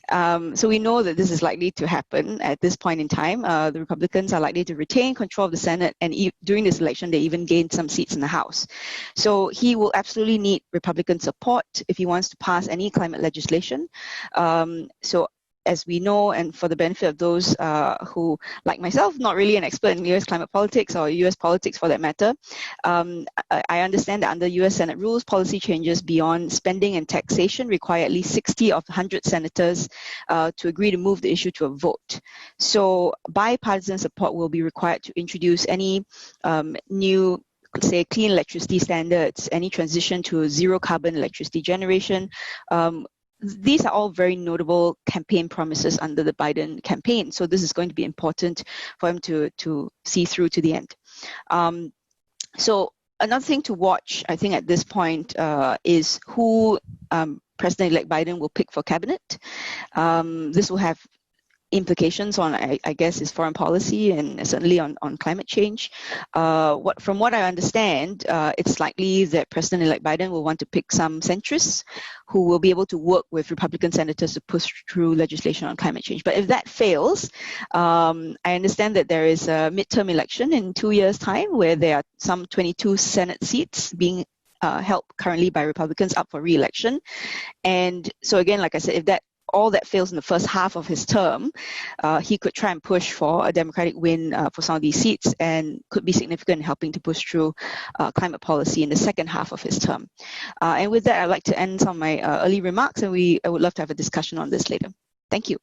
So we know that this is likely to happen at this point in time. The Republicans are likely to retain control of the Senate, and during this election, they even gained some seats in the House. So he will absolutely need Republican support if he wants to pass any climate legislation. So as we know, and for the benefit of those who, like myself, not really an expert in US climate politics or US politics for that matter, I understand that under US Senate rules, policy changes beyond spending and taxation require at least 60 of 100 senators to agree to move the issue to a vote. So bipartisan support will be required to introduce any new, say, clean electricity standards, any transition to zero carbon electricity generation. These are all very notable campaign promises under the Biden campaign. So this is going to be important for him to see through to the end. So another thing to watch, I think, at this point is who President-elect Biden will pick for cabinet. This will have implications on, I guess, his foreign policy and certainly on climate change. From what I understand, it's likely that President-elect Biden will want to pick some centrists who will be able to work with Republican senators to push through legislation on climate change. But if that fails, I understand that there is a midterm election in 2 years' time where there are some 22 Senate seats being held currently by Republicans up for re-election. And so again, like I said, if all that fails in the first half of his term, he could try and push for a Democratic win for some of these seats and could be significant in helping to push through climate policy in the second half of his term. And with that, I'd like to end some of my early remarks, and I would love to have a discussion on this later. Thank you.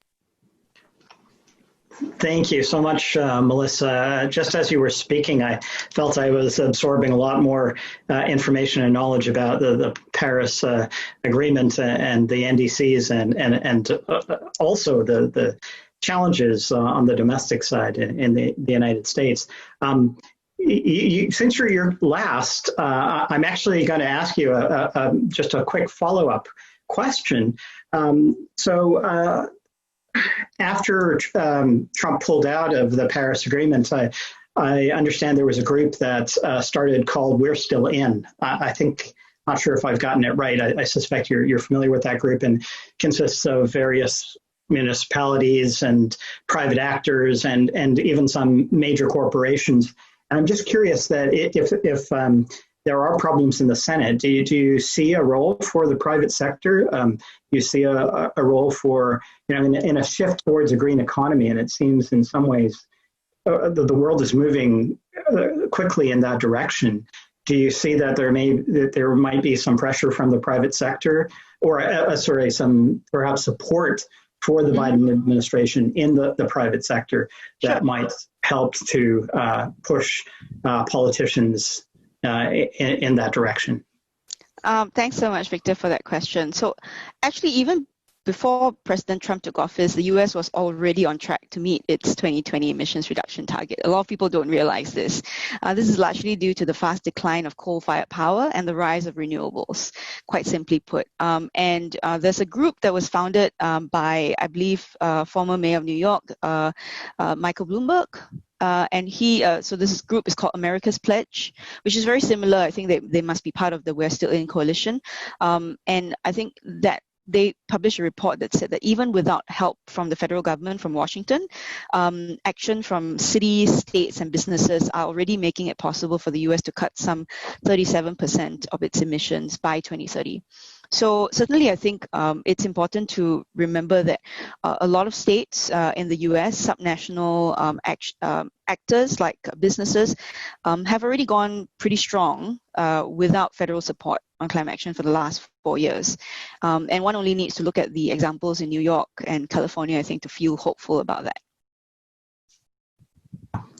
Thank you so much, Melissa. Just as you were speaking, I felt I was absorbing a lot more information and knowledge about the Paris Agreement and the NDCs and also the challenges on the domestic side in the United States. Since you're last, I'm actually going to ask you just a quick follow-up question. After Trump pulled out of the Paris Agreement, I understand there was a group that started called We're Still In. I think, not sure if I've gotten it right. I suspect you're familiar with that group, and consists of various municipalities and private actors and even some major corporations. And I'm just curious that if there are problems in the Senate, do you see a role for the private sector? You see a role for, in a shift towards a green economy, and it seems in some ways the world is moving quickly in that direction. Do you see that there might be some pressure from the private sector, or some perhaps support for the Biden administration in the private sector that might help to push politicians in that direction? Thanks so much, Victor, for that question. So actually, even before President Trump took office, the US was already on track to meet its 2020 emissions reduction target. A lot of people don't realize this. This is largely due to the fast decline of coal-fired power and the rise of renewables, quite simply put. And there's a group that was founded by, I believe, former mayor of New York, Michael Bloomberg. and so this group is called America's Pledge, which is very similar. I think they must be part of the We're Still In coalition. And I think that they published a report that said that even without help from the federal government, from Washington, action from cities, states, and businesses are already making it possible for the US to cut some 37% of its emissions by 2030. So certainly I think it's important to remember that a lot of states in the US, subnational actors like businesses, have already gone pretty strong without federal support on climate action for the last 4 years. And one only needs to look at the examples in New York and California, I think, to feel hopeful about that.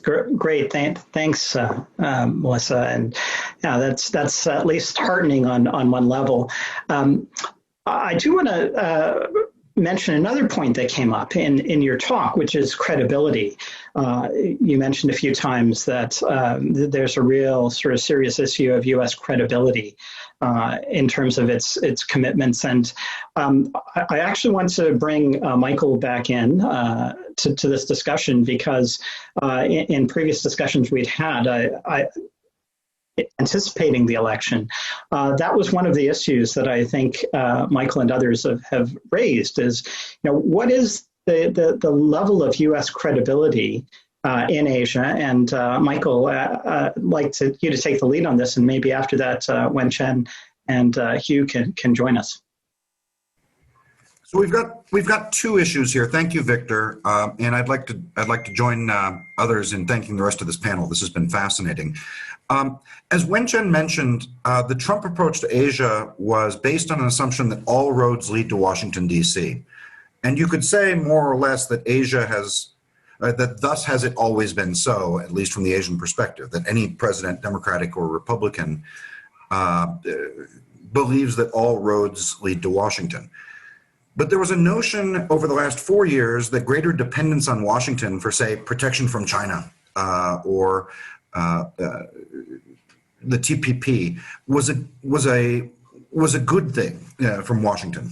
Great, thanks, Melissa. And yeah, that's at least heartening on one level. I do want to mention another point that came up in your talk, which is credibility. You mentioned a few times that there's a real sort of serious issue of U.S. credibility in terms of its commitments. And I actually want to bring Michael back in to this discussion because in previous discussions we'd had, anticipating the election, that was one of the issues that I think Michael and others have raised is, what is the level of U.S. credibility in Asia? And Michael, I'd like you to take the lead on this, and maybe after that, Wenchen and Hugh can join us. So we've got two issues here. Thank you, Victor, and I'd like to join others in thanking the rest of this panel. This has been fascinating. As Wenchen mentioned, the Trump approach to Asia was based on an assumption that all roads lead to Washington, D.C. And you could say more or less that Asia has, that thus has it always been so, at least from the Asian perspective, that any president, Democratic or Republican, believes that all roads lead to Washington. But there was a notion over the last 4 years that greater dependence on Washington for, say, protection from China or the TPP was a good thing from Washington.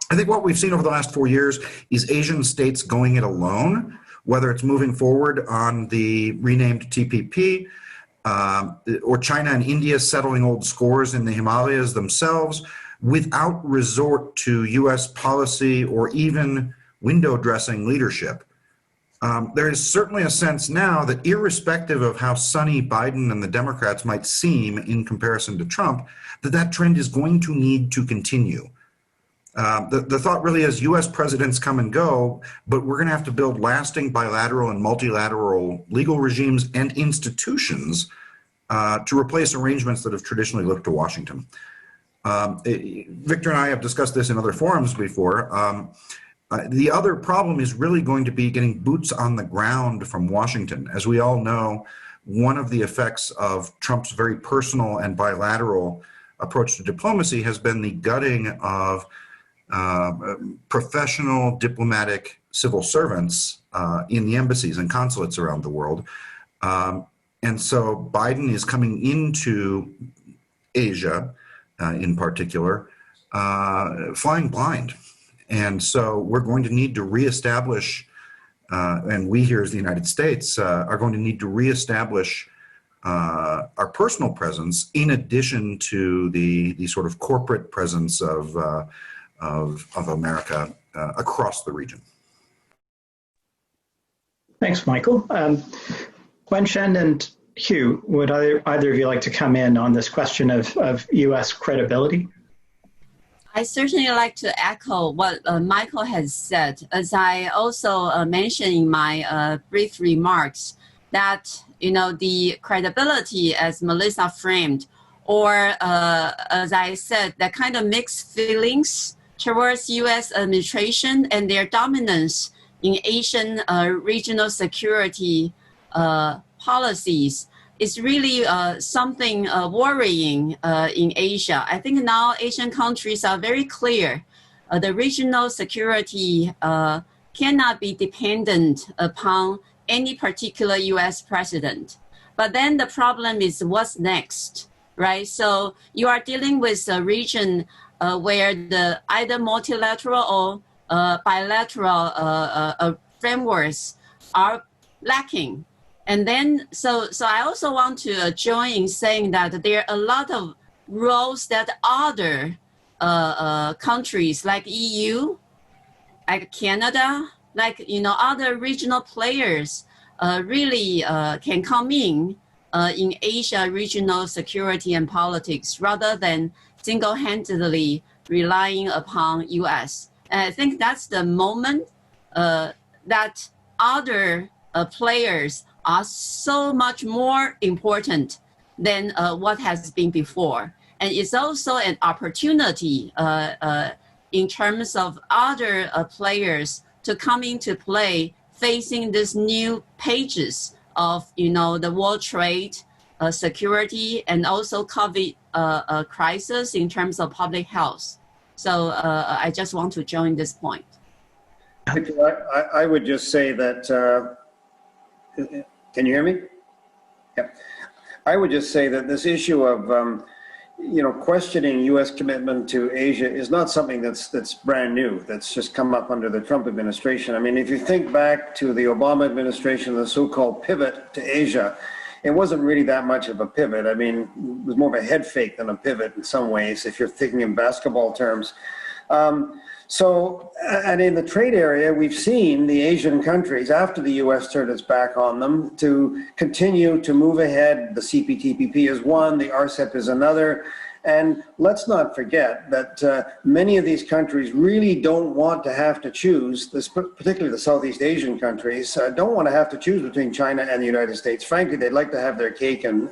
I think what we've seen over the last 4 years is Asian states going it alone, whether it's moving forward on the renamed TPP or China and India settling old scores in the Himalayas themselves without resort to U.S. policy or even window dressing leadership. There is certainly a sense now that irrespective of how sunny Biden and the Democrats might seem in comparison to Trump, that trend is going to need to continue. The thought really is U.S. presidents come and go, but we're going to have to build lasting bilateral and multilateral legal regimes and institutions to replace arrangements that have traditionally looked to Washington. Victor and I have discussed this in other forums before. The other problem is really going to be getting boots on the ground from Washington. As we all know, one of the effects of Trump's very personal and bilateral approach to diplomacy has been the gutting of professional diplomatic civil servants in the embassies and consulates around the world. And so Biden is coming into Asia, in particular, flying blind. And so we're going to need to reestablish, and we here as the United States are going to need to reestablish our personal presence in addition to the sort of corporate presence of America across the region. Thanks, Michael. Wenchen and Hugh, would either of you like to come in on this question of U.S. credibility? I certainly like to echo what Michael has said, as I also mentioned in my brief remarks, that the credibility, as Melissa framed, or as I said, that kind of mixed feelings towards U.S. administration and their dominance in Asian regional security policies is really something worrying in Asia. I think now Asian countries are very clear. The regional security cannot be dependent upon any particular U.S. president. But then the problem is what's next, right? So you are dealing with a region where the either multilateral or bilateral frameworks are lacking. And then, so I also want to join in saying that there are a lot of roles that other countries like EU, like Canada, like, other regional players really can come in Asia regional security and politics rather than single-handedly relying upon US. And I think that's the moment that other players are so much more important than what has been before. And it's also an opportunity in terms of other players to come into play facing these new pages of, the world trade, security, and also COVID crisis in terms of public health. So I just want to join this point. I would just say that, can you hear me? Yeah. I would just say that this issue of, questioning U.S. commitment to Asia is not something that's brand new, that's just come up under the Trump administration. I mean, if you think back to the Obama administration, the so-called pivot to Asia, it wasn't really that much of a pivot. I mean, it was more of a head fake than a pivot in some ways, if you're thinking in basketball terms. And in the trade area, we've seen the Asian countries, after the U.S. turned its back on them, to continue to move ahead. The CPTPP is one, the RCEP is another. And let's not forget that many of these countries really don't want to have to choose, particularly the Southeast Asian countries, don't want to have to choose between China and the United States. Frankly, they'd like to have their cake and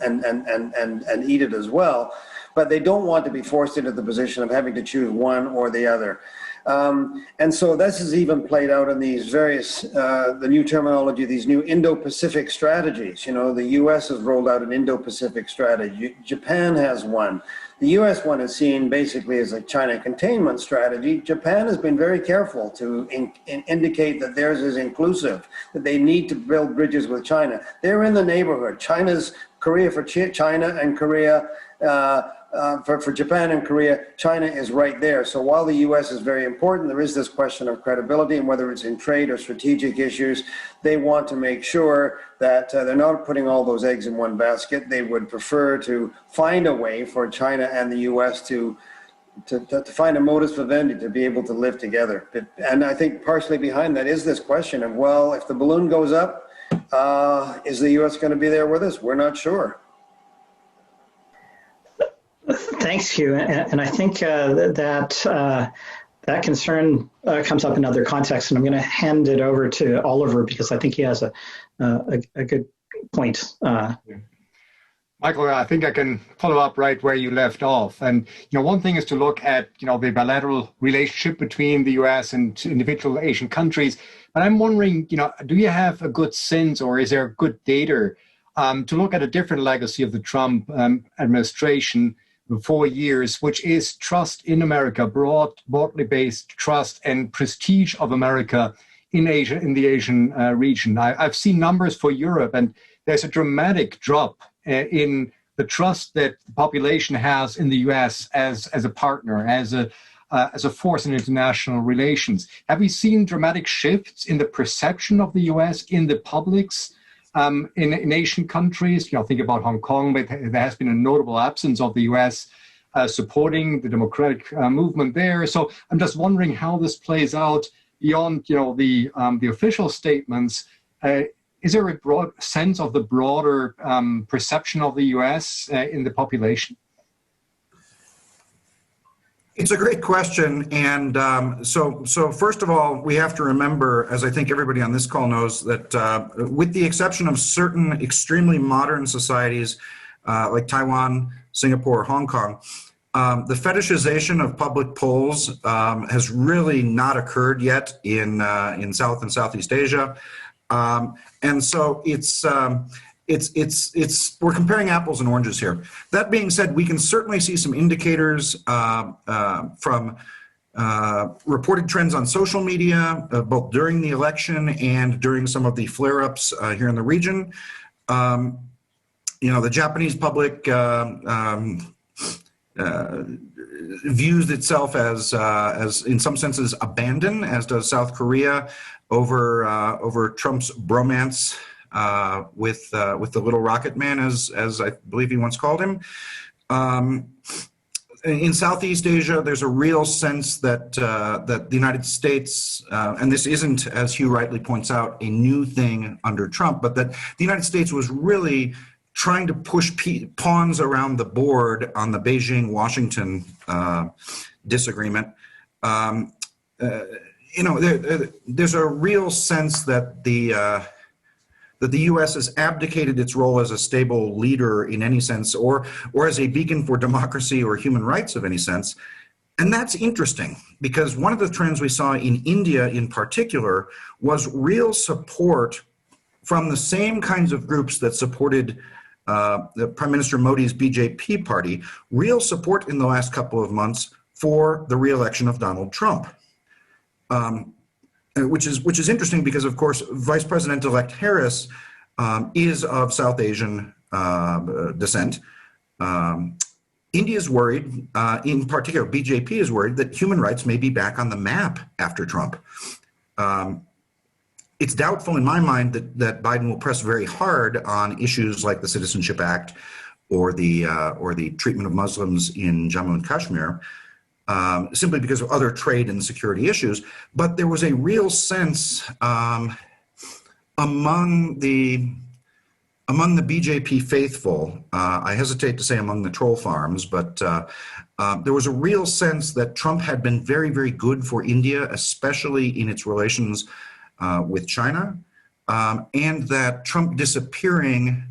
eat it as well, but they don't want to be forced into the position of having to choose one or the other. And so this is even played out in these various, the new terminology, these new Indo-Pacific strategies. You know, the US has rolled out an Indo-Pacific strategy. Japan has one. The US one is seen basically as a China containment strategy. Japan has been very careful to indicate that theirs is inclusive, that they need to build bridges with China. They're in the neighborhood. Korea for China and Korea, for Japan and Korea, China is right there. So while the U.S. is very important, there is this question of credibility, and whether it's in trade or strategic issues, they want to make sure that they're not putting all those eggs in one basket. They would prefer to find a way for China and the U.S. to find a modus vivendi to be able to live together. And I think partially behind that is this question of, well, if the balloon goes up, is the U.S. going to be there with us? We're not sure. Thanks, Hugh. And I think that concern comes up in other contexts, and I'm going to hand it over to Oliver because I think he has a good point. Michael, I think I can follow up right where you left off. And, one thing is to look at, the bilateral relationship between the U.S. and individual Asian countries. But I'm wondering, do you have a good sense, or is there good data to look at a different legacy of the Trump administration for 4 years, which is trust in America, broadly based trust and prestige of America in Asia, in the Asian region. I've seen numbers for Europe, and there's a dramatic drop in the trust that the population has in the U.S. as a partner, as a force in international relations. Have we seen dramatic shifts in the perception of the U.S. in the publics in Asian countries? Think about Hong Kong, but there has been a notable absence of the U.S. Supporting the democratic movement there. So I'm just wondering how this plays out beyond, the official statements. Is there a broad sense of the broader perception of the U.S. In the population? It's a great question. And so first of all, we have to remember, as I think everybody on this call knows, that with the exception of certain extremely modern societies like Taiwan, Singapore, Hong Kong, the fetishization of public polls has really not occurred yet in South and Southeast Asia. And so we're comparing apples and oranges here. That being said, we can certainly see some indicators from reported trends on social media, both during the election and during some of the flare-ups here in the region. The Japanese public views itself as in some senses abandoned, as does South Korea, over Trump's bromance with the little rocket man, as I believe he once called him. In Southeast Asia, there's a real sense that that the United States, and this isn't, as Hugh rightly points out, a new thing under Trump, but that the United States was really trying to push pawns around the board on the Beijing-Washington disagreement. There's a real sense that the U.S. has abdicated its role as a stable leader in any sense, or as a beacon for democracy or human rights of any sense. And that's interesting, because one of the trends we saw in India in particular was real support from the same kinds of groups that supported the Prime Minister Modi's BJP party, real support in the last couple of months for the re-election of Donald Trump. Which is interesting because, of course, Vice President-elect Harris is of South Asian descent. India is worried, in particular, BJP is worried that human rights may be back on the map after Trump. It's doubtful in my mind that Biden will press very hard on issues like the Citizenship Act or the treatment of Muslims in Jammu and Kashmir. Simply because of other trade and security issues, but there was a real sense among the BJP faithful, I hesitate to say among the troll farms, but there was a real sense that Trump had been very, very good for India, especially in its relations with China, and that Trump disappearing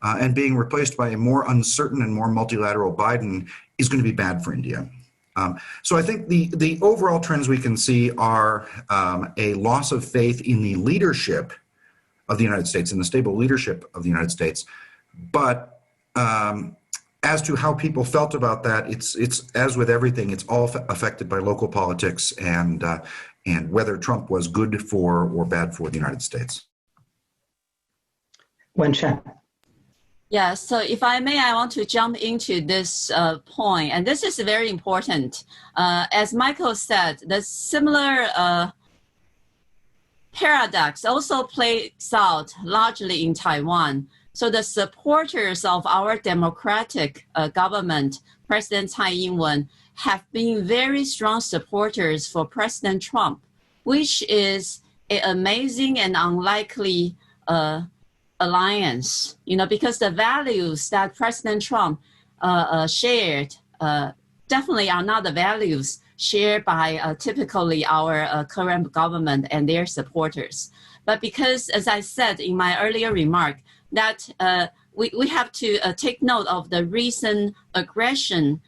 and being replaced by a more uncertain and more multilateral Biden is going to be bad for India. So I think the overall trends we can see are a loss of faith in the leadership of the United States, in the stable leadership of the United States. But as to how people felt about that, it's as with everything, it's all affected by local politics and whether Trump was good for or bad for the United States. Wen-Chan. Yeah, so if I may, I want to jump into this point, and this is very important. As Michael said, the similar paradox also plays out largely in Taiwan. So the supporters of our democratic government, President Tsai Ing-wen, have been very strong supporters for President Trump, which is an amazing and unlikely alliance, because the values that President Trump shared definitely are not the values shared by typically our current government and their supporters. But because, as I said in my earlier remark, that we have to take note of the recent aggression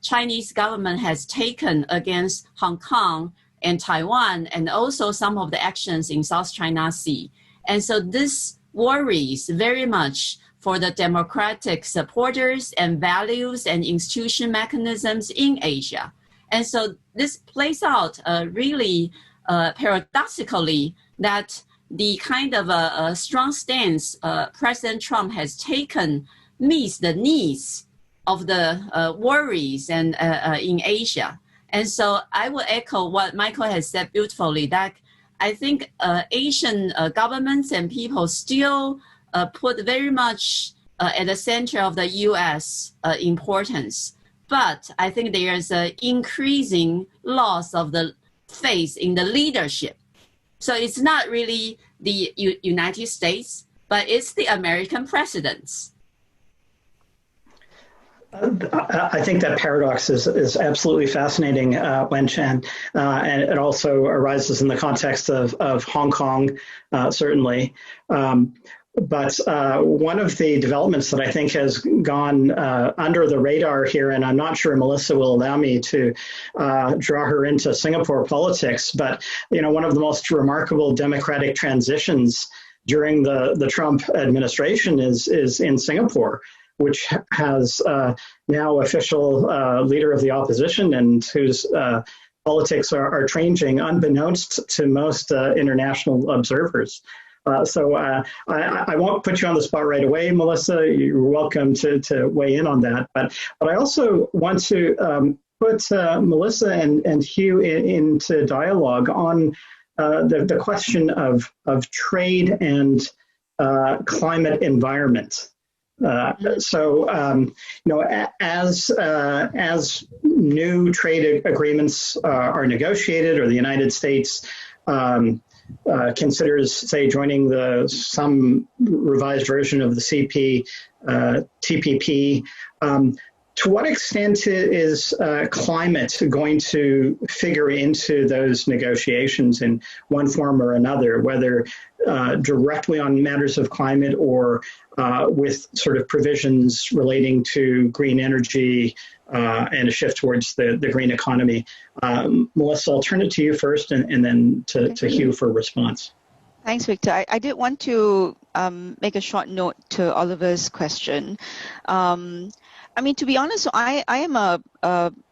Chinese government has taken against Hong Kong and Taiwan, and also some of the actions in South China Sea. And so this worries very much for the democratic supporters and values and institution mechanisms in Asia. And so this plays out really paradoxically that the kind of a strong stance President Trump has taken meets the needs of the worries and in Asia. And so I will echo what Michael has said beautifully, that I think Asian governments and people still put very much at the center of the U.S. Importance. But I think there is an increasing loss of the faith in the leadership. So it's not really the United States, but it's the American presidents. I think that paradox is absolutely fascinating, Wen-Chan, and it also arises in the context of Hong Kong, certainly. But one of the developments that I think has gone under the radar here, and I'm not sure Melissa will allow me to draw her into Singapore politics, but one of the most remarkable democratic transitions during the Trump administration is in Singapore, which has now official leader of the opposition and whose politics are changing unbeknownst to most international observers. So I won't put you on the spot right away, Melissa. You're welcome to weigh in on that. But I also want to put Melissa and Hugh into dialogue on the question of trade and climate environment. As new trade agreements are negotiated, or the United States considers, say, joining some revised version of the TPP, to what extent is climate going to figure into those negotiations in one form or another, whether directly on matters of climate or with sort of provisions relating to green energy and a shift towards the green economy? Melissa, I'll turn it to you first and then to Hugh for a response. Thanks, Victor. I did want to make a short note to Oliver's question. I mean, to be honest, I am a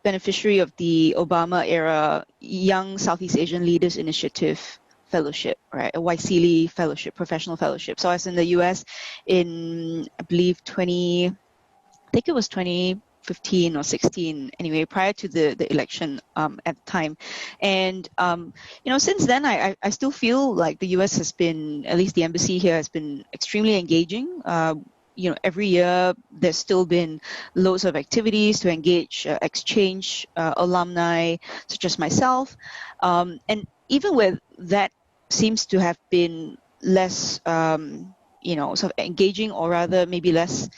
beneficiary of the Obama-era Young Southeast Asian Leaders Initiative Fellowship, right? A YSEALI fellowship, professional fellowship. So I was in the U.S. in, I believe, 2015 or 16, anyway, prior to the election at the time. And, since then, I still feel like the U.S. has been, at least the embassy here, has been extremely engaging. Every year there's still been loads of activities to engage, exchange alumni such as myself. And even where that seems to have been less, sort of engaging, or rather maybe less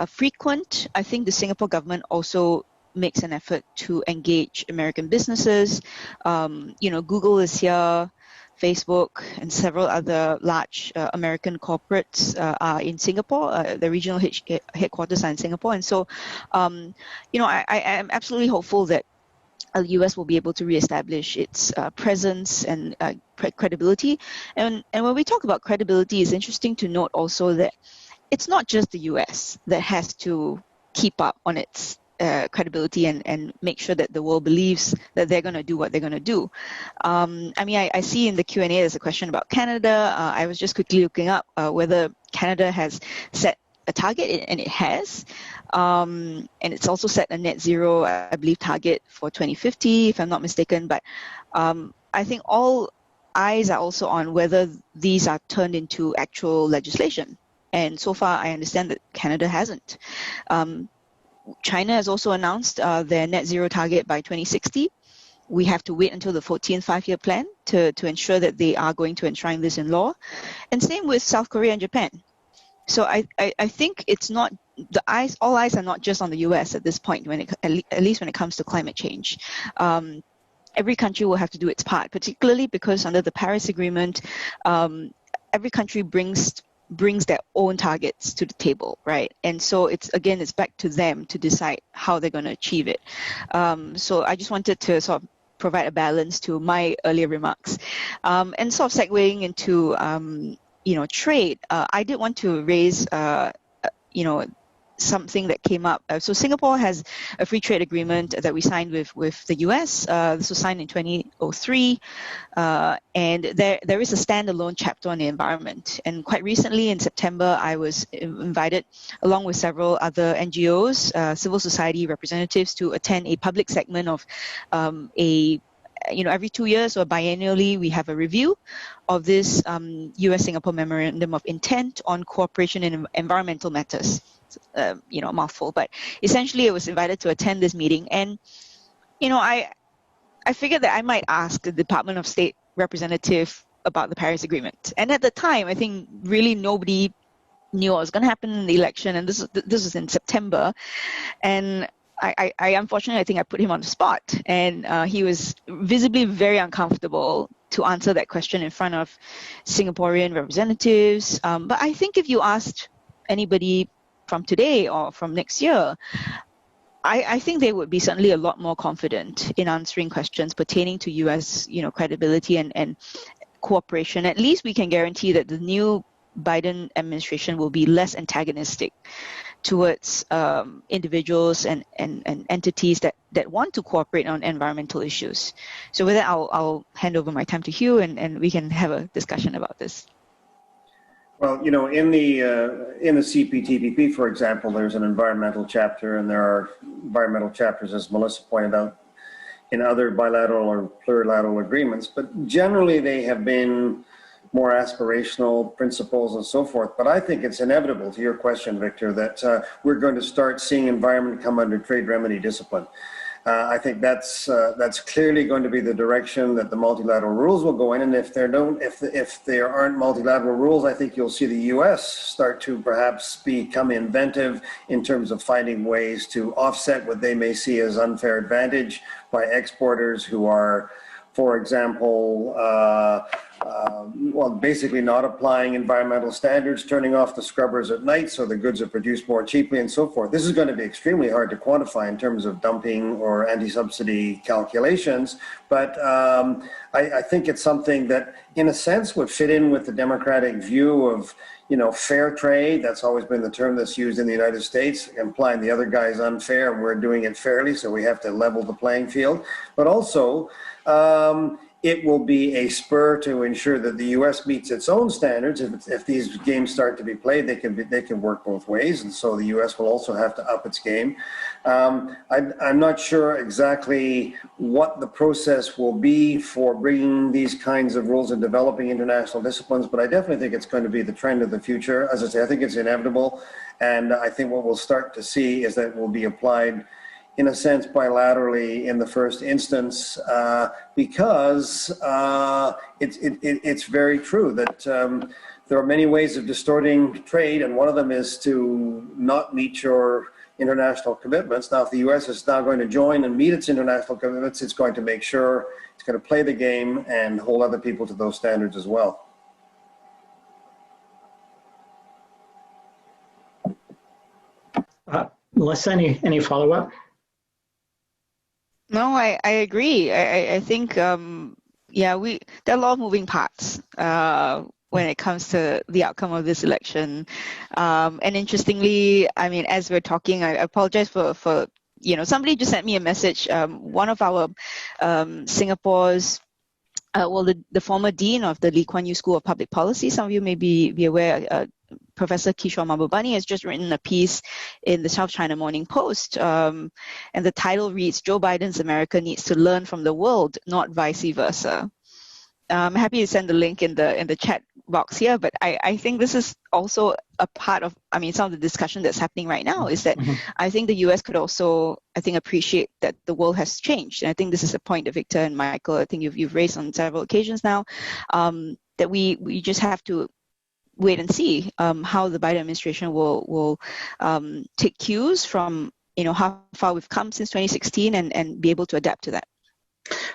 frequent, I think the Singapore government also makes an effort to engage American businesses. Google is here, Facebook and several other large American corporates are in Singapore. The regional headquarters are in Singapore. And so, I am absolutely hopeful that the US will be able to reestablish its presence and credibility. And when we talk about credibility, it's interesting to note also that it's not just the US that has to keep up on its credibility and make sure that the world believes that they're going to do what they're going to do. I see in the Q&A there's a question about Canada. I was just quickly looking up whether Canada has set a target, and it has. And it's also set a net zero, I believe, target for 2050, if I'm not mistaken. But I think all eyes are also on whether these are turned into actual legislation. And so far, I understand that Canada hasn't. China has also announced their net zero target by 2060. We have to wait until the 14th five-year plan to ensure that they are going to enshrine this in law. And same with South Korea and Japan. So I think it's not, all eyes are not just on the US at this point, at least when it comes to climate change. Every country will have to do its part, particularly because under the Paris Agreement, every country brings their own targets to the table, right? And so it's back to them to decide how they're going to achieve it. So I just wanted to sort of provide a balance to my earlier remarks. And sort of segueing into, trade, I did want to raise, something that came up. So Singapore has a free trade agreement that we signed with the US. This was signed in 2003. And there is a standalone chapter on the environment. And quite recently in September, I was invited along with several other NGOs, civil society representatives, to attend a public segment of every 2 years or biannually, we have a review of this US-Singapore Memorandum of Intent on Cooperation in Environmental Matters. A mouthful, but essentially I was invited to attend this meeting. And, I figured that I might ask the Department of State representative about the Paris Agreement. And at the time, I think really nobody knew what was going to happen in the election. And this was in September. And I unfortunately, I think I put him on the spot, and he was visibly very uncomfortable to answer that question in front of Singaporean representatives. But I think if you asked anybody from today or from next year, I think they would be certainly a lot more confident in answering questions pertaining to U.S. credibility and cooperation. At least we can guarantee that the new Biden administration will be less antagonistic towards individuals and entities that want to cooperate on environmental issues. So with that, I'll hand over my time to Hugh, and we can have a discussion about this. Well, in the CPTPP, for example, there's an environmental chapter, and there are environmental chapters, as Melissa pointed out, in other bilateral or plurilateral agreements. But generally, they have been more aspirational principles and so forth. But I think it's inevitable, to your question, Victor, that we're going to start seeing environment come under trade remedy discipline. I think that's clearly going to be the direction that the multilateral rules will go in. And if there aren't multilateral rules, I think you'll see the U.S. start to perhaps become inventive in terms of finding ways to offset what they may see as unfair advantage by exporters who are, for example, basically not applying environmental standards, turning off the scrubbers at night so the goods are produced more cheaply and so forth. This is going to be extremely hard to quantify in terms of dumping or anti-subsidy calculations, but I think it's something that, in a sense, would fit in with the democratic view of, fair trade. That's always been the term that's used in the United States, implying the other guy's unfair and we're doing it fairly, so we have to level the playing field. But also, it will be a spur to ensure that the U.S. meets its own standards. If these games start to be played, they can work both ways, and so the U.S. will also have to up its game. I'm not sure exactly what the process will be for bringing these kinds of rules and developing international disciplines, but I definitely think it's going to be the trend of the future. As I say, I think it's inevitable, and I think what we'll start to see is that it will be applied, in a sense, bilaterally in the first instance, because it's very true that there are many ways of distorting trade, and one of them is to not meet your international commitments. Now, if the U.S. is now going to join and meet its international commitments, it's going to make sure it's going to play the game and hold other people to those standards as well. Melissa, any follow-up? No, I agree. I think, there are a lot of moving parts when it comes to the outcome of this election. And interestingly, I mean, as we're talking, I apologize for somebody just sent me a message. One of our Singapore's, the former dean of the Lee Kuan Yew School of Public Policy, some of you may be aware, Professor Kishore Mahbubani has just written a piece in the South China Morning Post, and the title reads, "Joe Biden's America needs to learn from the world, not vice versa." I'm happy to send the link in the chat box here, but I think this is also a part of, some of the discussion that's happening right now is that I think the US could also, appreciate that the world has changed. And I think this is a point that Victor and Michael, I think you've raised on several occasions now, that we just have to wait and see how the Biden administration will take cues from how far we've come since 2016 and be able to adapt to that.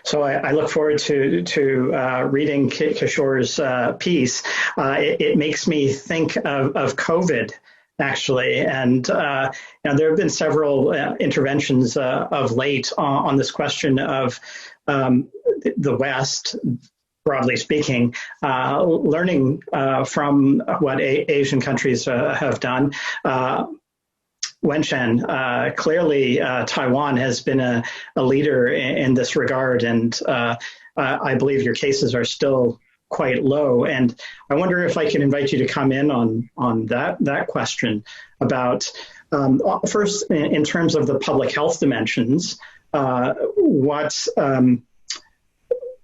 So I look forward to reading Kishore's piece. It makes me think of COVID, actually, and there have been several interventions of late on this question of the West, broadly speaking, learning from what Asian countries have done. Wenshan, clearly Taiwan has been a leader in this regard, and I believe your cases are still quite low. And I wonder if I can invite you to come in on that question about, first, in terms of the public health dimensions,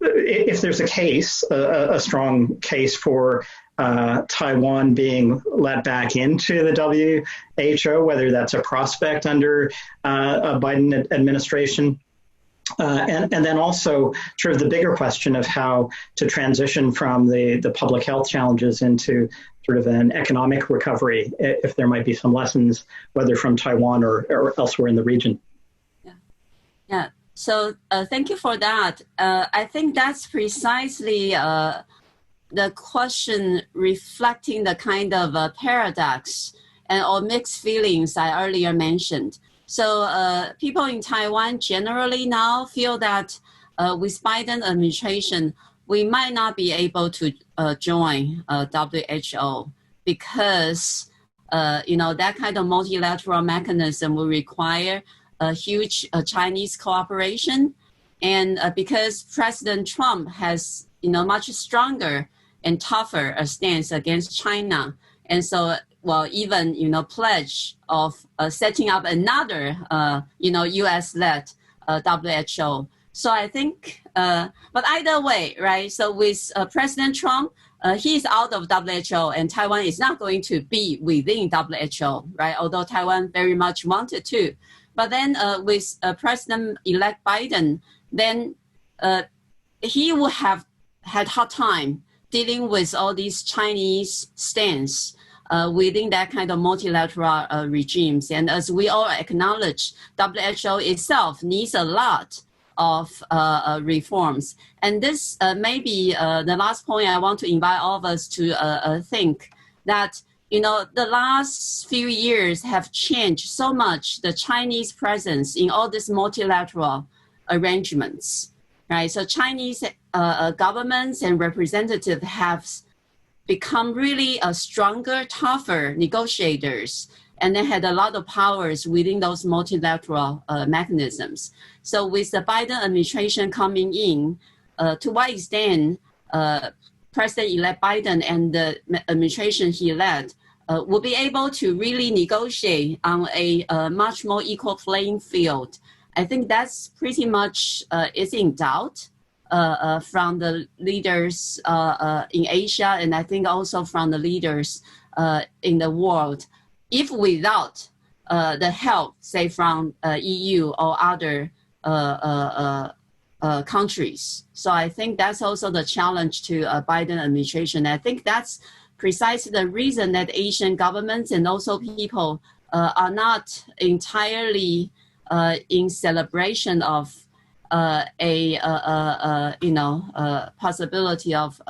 if there's a case, a strong case for Taiwan being let back into the WHO, whether that's a prospect under a Biden administration, and then also sort of the bigger question of how to transition from the public health challenges into sort of an economic recovery, if there might be some lessons, whether from Taiwan or elsewhere in the region. Yeah. So thank you for that. I think that's precisely the question reflecting the kind of paradox or mixed feelings I earlier mentioned. So people in Taiwan generally now feel that with Biden administration, we might not be able to join WHO because that kind of multilateral mechanism will require a huge Chinese cooperation, and because President Trump has much stronger and tougher a stance against China, and so even pledge of setting up another US-led WHO. So I think, but either way, right? So with President Trump, he's out of WHO, and Taiwan is not going to be within WHO, right? Although Taiwan very much wanted to. But then with President-elect Biden, then he would have had hard time dealing with all these Chinese stance within that kind of multilateral regimes. And as we all acknowledge, WHO itself needs a lot of reforms. And this may be the last point I want to invite all of us to think that, you know, the last few years have changed so much the Chinese presence in all these multilateral arrangements, right? So Chinese governments and representatives have become really stronger, tougher negotiators, and they had a lot of powers within those multilateral mechanisms. So with the Biden administration coming in, to what extent President-elect Biden and the administration he led will be able to really negotiate on a much more equal playing field. I think that's pretty much is in doubt from the leaders in Asia, and I think also from the leaders in the world, if without the help, say, from EU or other countries. So I think that's also the challenge to Biden administration. I think that's precisely the reason that Asian governments and also people are not entirely in celebration of possibility of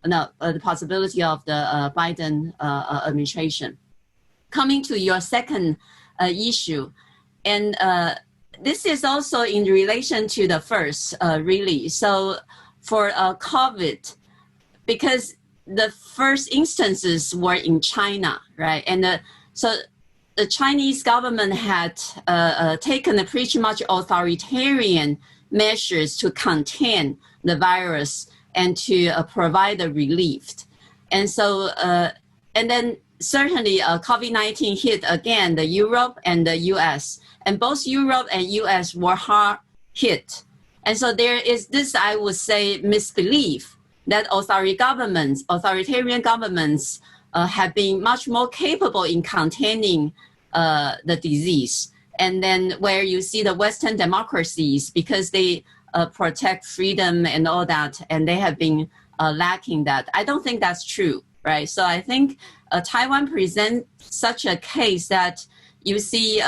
the possibility of the Biden administration. Coming to your second issue, and this is also in relation to the first, really. So for COVID, because the first instances were in China, right? And so the Chinese government had taken a pretty much authoritarian measures to contain the virus and to provide the relief. And so, and then certainly COVID-19 hit again the Europe and the US, and both Europe and US were hard hit. And so there is this, I would say, misbelief that authoritarian governments have been much more capable in containing the disease. And then where you see the Western democracies, because they protect freedom and all that, and they have been lacking that. I don't think that's true, right? So I think Taiwan presents such a case that you see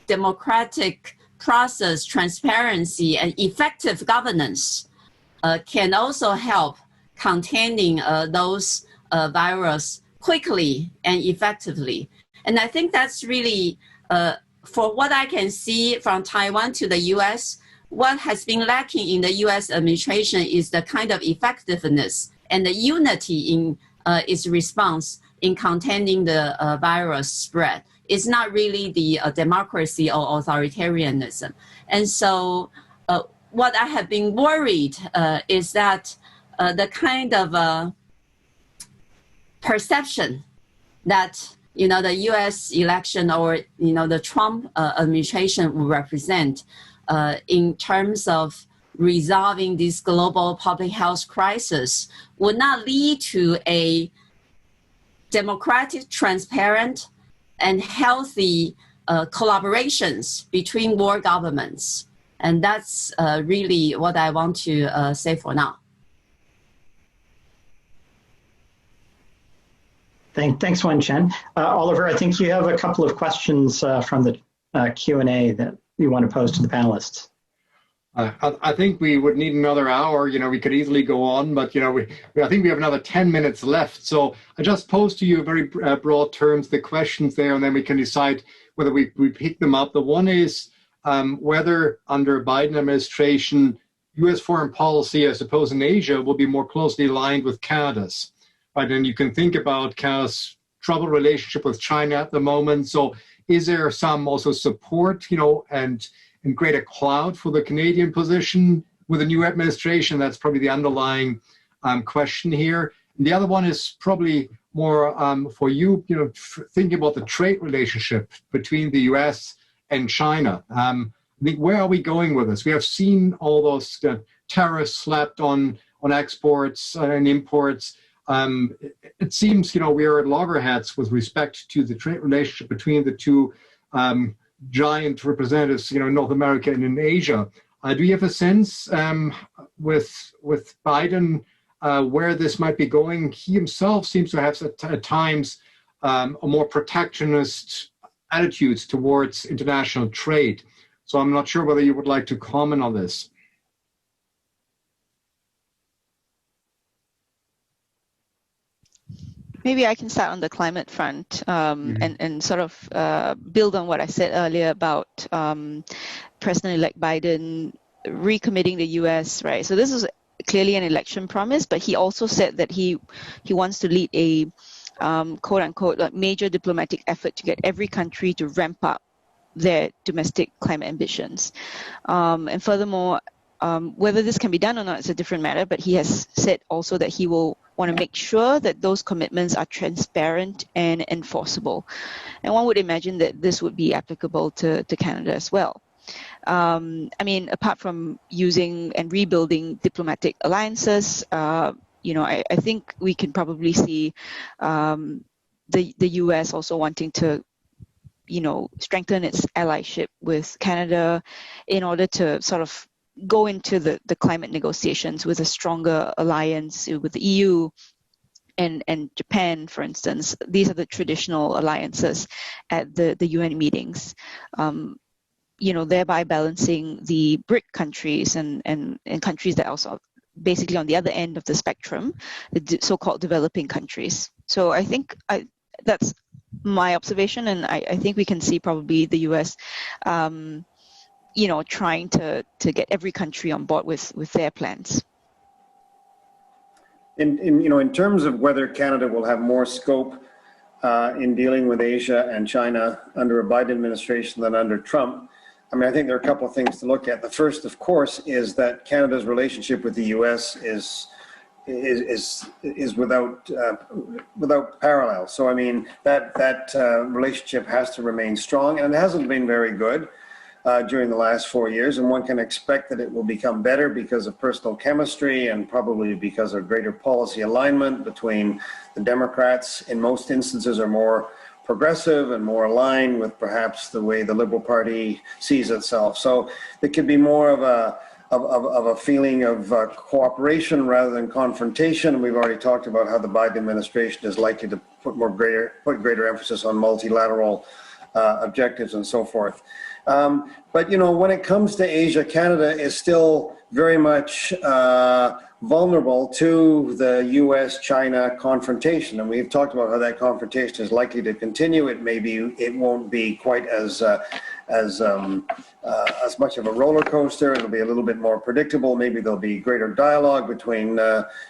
democratic process, transparency, and effective governance can also help containing those virus quickly and effectively. And I think that's really, for what I can see from Taiwan to the US, what has been lacking in the US administration is the kind of effectiveness and the unity in its response in containing the virus spread. It's not really the democracy or authoritarianism. And so what I have been worried is that the kind of perception that the U.S. election or the Trump administration will represent in terms of resolving this global public health crisis would not lead to a democratic, transparent, and healthy collaborations between world governments. And that's really what I want to say for now. Thanks, Wen-Chen. Oliver, I think you have a couple of questions from the Q&A that you want to pose to the panelists. I think we would need another hour. We could easily go on, but I think we have another 10 minutes left. So I just pose to you very broad terms the questions there, and then we can decide whether we pick them up. The one is whether under Biden administration, U.S. foreign policy, I suppose, in Asia will be more closely aligned with Canada's. Right, and you can think about Canada's troubled relationship with China at the moment. So is there some also support, and greater clout for the Canadian position with a new administration? That's probably the underlying question here. And the other one is probably more for you, thinking about the trade relationship between the U.S. and China. where are we going with this? We have seen all those tariffs slapped on exports and imports. It seems, we are at loggerheads with respect to the trade relationship between the two giant representatives, in North America and in Asia. Do you have a sense with Biden where this might be going? He himself seems to have at times a more protectionist attitudes towards international trade. So I'm not sure whether you would like to comment on this. Maybe I can start on the climate front and sort of build on what I said earlier about President-elect Biden recommitting the U.S., right? So this is clearly an election promise, but he also said that he wants to lead a quote-unquote like major diplomatic effort to get every country to ramp up their domestic climate ambitions. And furthermore, whether this can be done or not is a different matter, but he has said also that he will want to make sure that those commitments are transparent and enforceable. And one would imagine that this would be applicable to Canada as well. I mean, apart from using and rebuilding diplomatic alliances, I think we can probably see the U.S. also wanting to, strengthen its allyship with Canada in order to sort of go into the climate negotiations with a stronger alliance with the EU and Japan, for instance. These are the traditional alliances at the UN meetings, thereby balancing the BRIC countries and countries that are also basically on the other end of the spectrum, the so-called developing countries. So I think that's my observation, and I think we can see probably the US trying to get every country on board with their plans. In terms of whether Canada will have more scope in dealing with Asia and China under a Biden administration than under Trump, I mean, I think there are a couple of things to look at. The first, of course, is that Canada's relationship with the U.S. is without parallel. So I mean that relationship has to remain strong, and it hasn't been very good during the last 4 years, and one can expect that it will become better because of personal chemistry and probably because of greater policy alignment between the Democrats. In most instances, are more progressive and more aligned with perhaps the way the Liberal Party sees itself. So there could be more of a feeling of cooperation rather than confrontation. We've already talked about how the Biden administration is likely to put greater emphasis on multilateral objectives and so forth. But when it comes to Asia, Canada is still very much vulnerable to the U.S.-China confrontation, and we've talked about how that confrontation is likely to continue. It won't be quite as much of a roller coaster. It'll be a little bit more predictable. Maybe there'll be greater dialogue between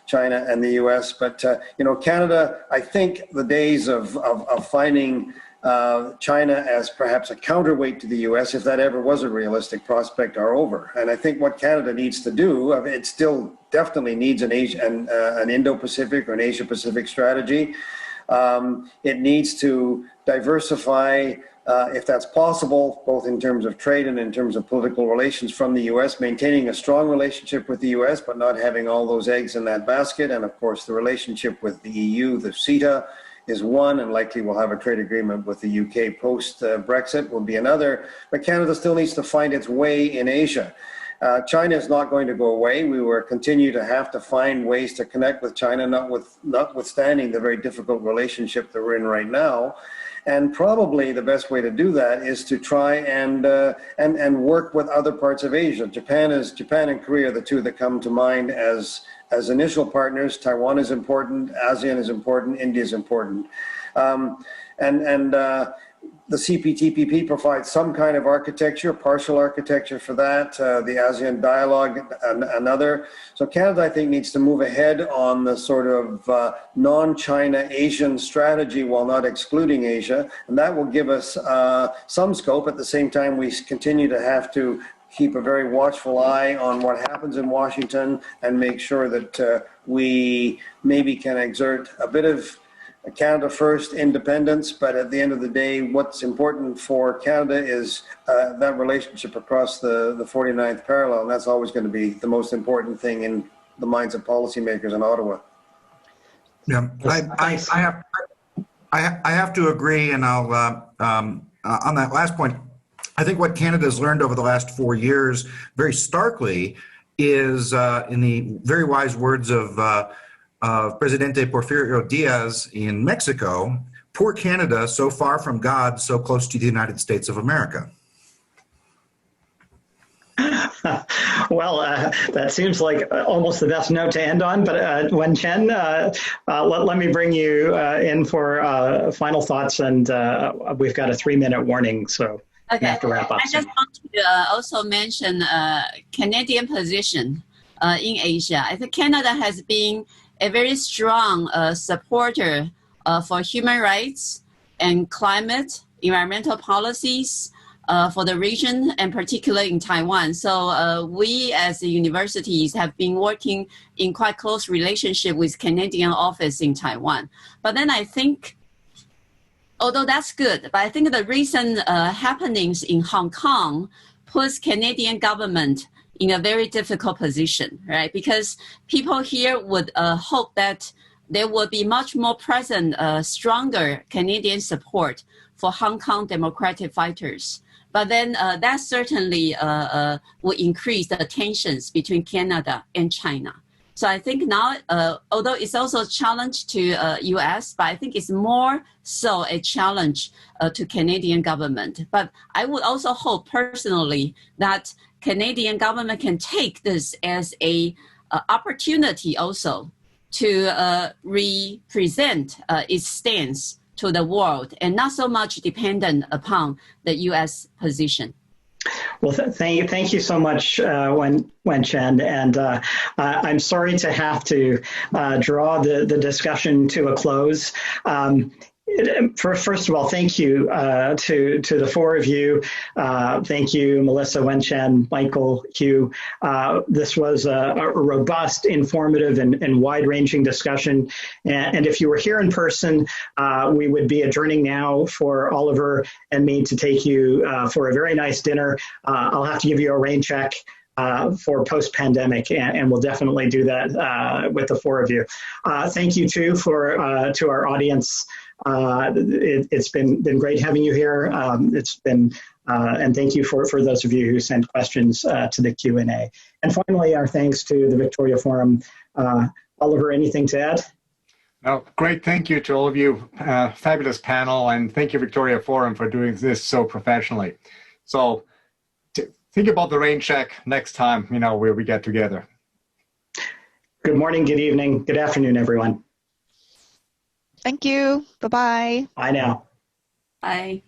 China and the U.S. But Canada, I think the days of finding China as perhaps a counterweight to the U.S., if that ever was a realistic prospect, are over. And I think what Canada needs to do, it still definitely needs an Indo-Pacific or an Asia-Pacific strategy. It needs to diversify, if that's possible, both in terms of trade and in terms of political relations from the U.S., maintaining a strong relationship with the U.S., but not having all those eggs in that basket. And of course, the relationship with the EU, the CETA, is one, and likely we'll have a trade agreement with the UK post-Brexit will be another. But Canada still needs to find its way in Asia. China is not going to go away. We will continue to have to find ways to connect with China, notwithstanding the very difficult relationship that we're in right now. And probably the best way to do that is to try and work with other parts of Asia. Japan and Korea are the two that come to mind as initial partners. Taiwan is important, ASEAN is important, India is important. The CPTPP provides some kind of architecture, partial architecture for that. The ASEAN dialogue, another. So Canada, I think, needs to move ahead on the sort of non-China Asian strategy while not excluding Asia. And that will give us some scope. At the same time, we continue to have to keep a very watchful eye on what happens in Washington and make sure that we maybe can exert a bit of Canada first, independence, but at the end of the day, what's important for Canada is that relationship across the 49th parallel, and that's always going to be the most important thing in the minds of policymakers in Ottawa. Yeah, I have to agree, and I'll on that last point. I think what Canada has learned over the last 4 years, very starkly, is in the very wise words of Presidente Porfirio Diaz in Mexico, "Poor Canada, so far from God, so close to the United States of America." Well, that seems like almost the best note to end on, but Wen-Chen, let me bring you in for final thoughts, and we've got a 3-minute warning, so we have to wrap up. I just want to also mention Canadian position in Asia. I think Canada has been a very strong supporter for human rights and climate, environmental policies for the region, and particularly in Taiwan. So we as the universities have been working in quite close relationship with Canadian office in Taiwan. But then I think, although that's good, but I think the recent happenings in Hong Kong puts Canadian government in a very difficult position, right? Because people here would hope that there will be much more present, stronger Canadian support for Hong Kong democratic fighters. But then that certainly will increase the tensions between Canada and China. So I think now, although it's also a challenge to US, but I think it's more so a challenge to Canadian government. But I would also hope personally that Canadian government can take this as a opportunity also to represent its stance to the world and not so much dependent upon the US position. Well, thank you so much, Wen-Chen, and I'm sorry to have to draw the discussion to a close. First of all, thank you to the four of you. Thank you, Melissa, Wen-Chen, Michael, Hugh. This was a robust, informative, and wide-ranging discussion. And if you were here in person, we would be adjourning now for Oliver and me to take you for a very nice dinner. I'll have to give you a rain check for post-pandemic, and we'll definitely do that with the four of you. Thank you, too, to our audience. It's been great having you here. And thank you for those of you who sent questions to the Q&A. And finally, our thanks to the Victoria Forum. Oliver, anything to add? No, great. Thank you to all of you. Fabulous panel, and thank you, Victoria Forum, for doing this so professionally. So think about the rain check next time, where we get together. Good morning, good evening, good afternoon, everyone. Thank you. Bye-bye. Bye now. Bye.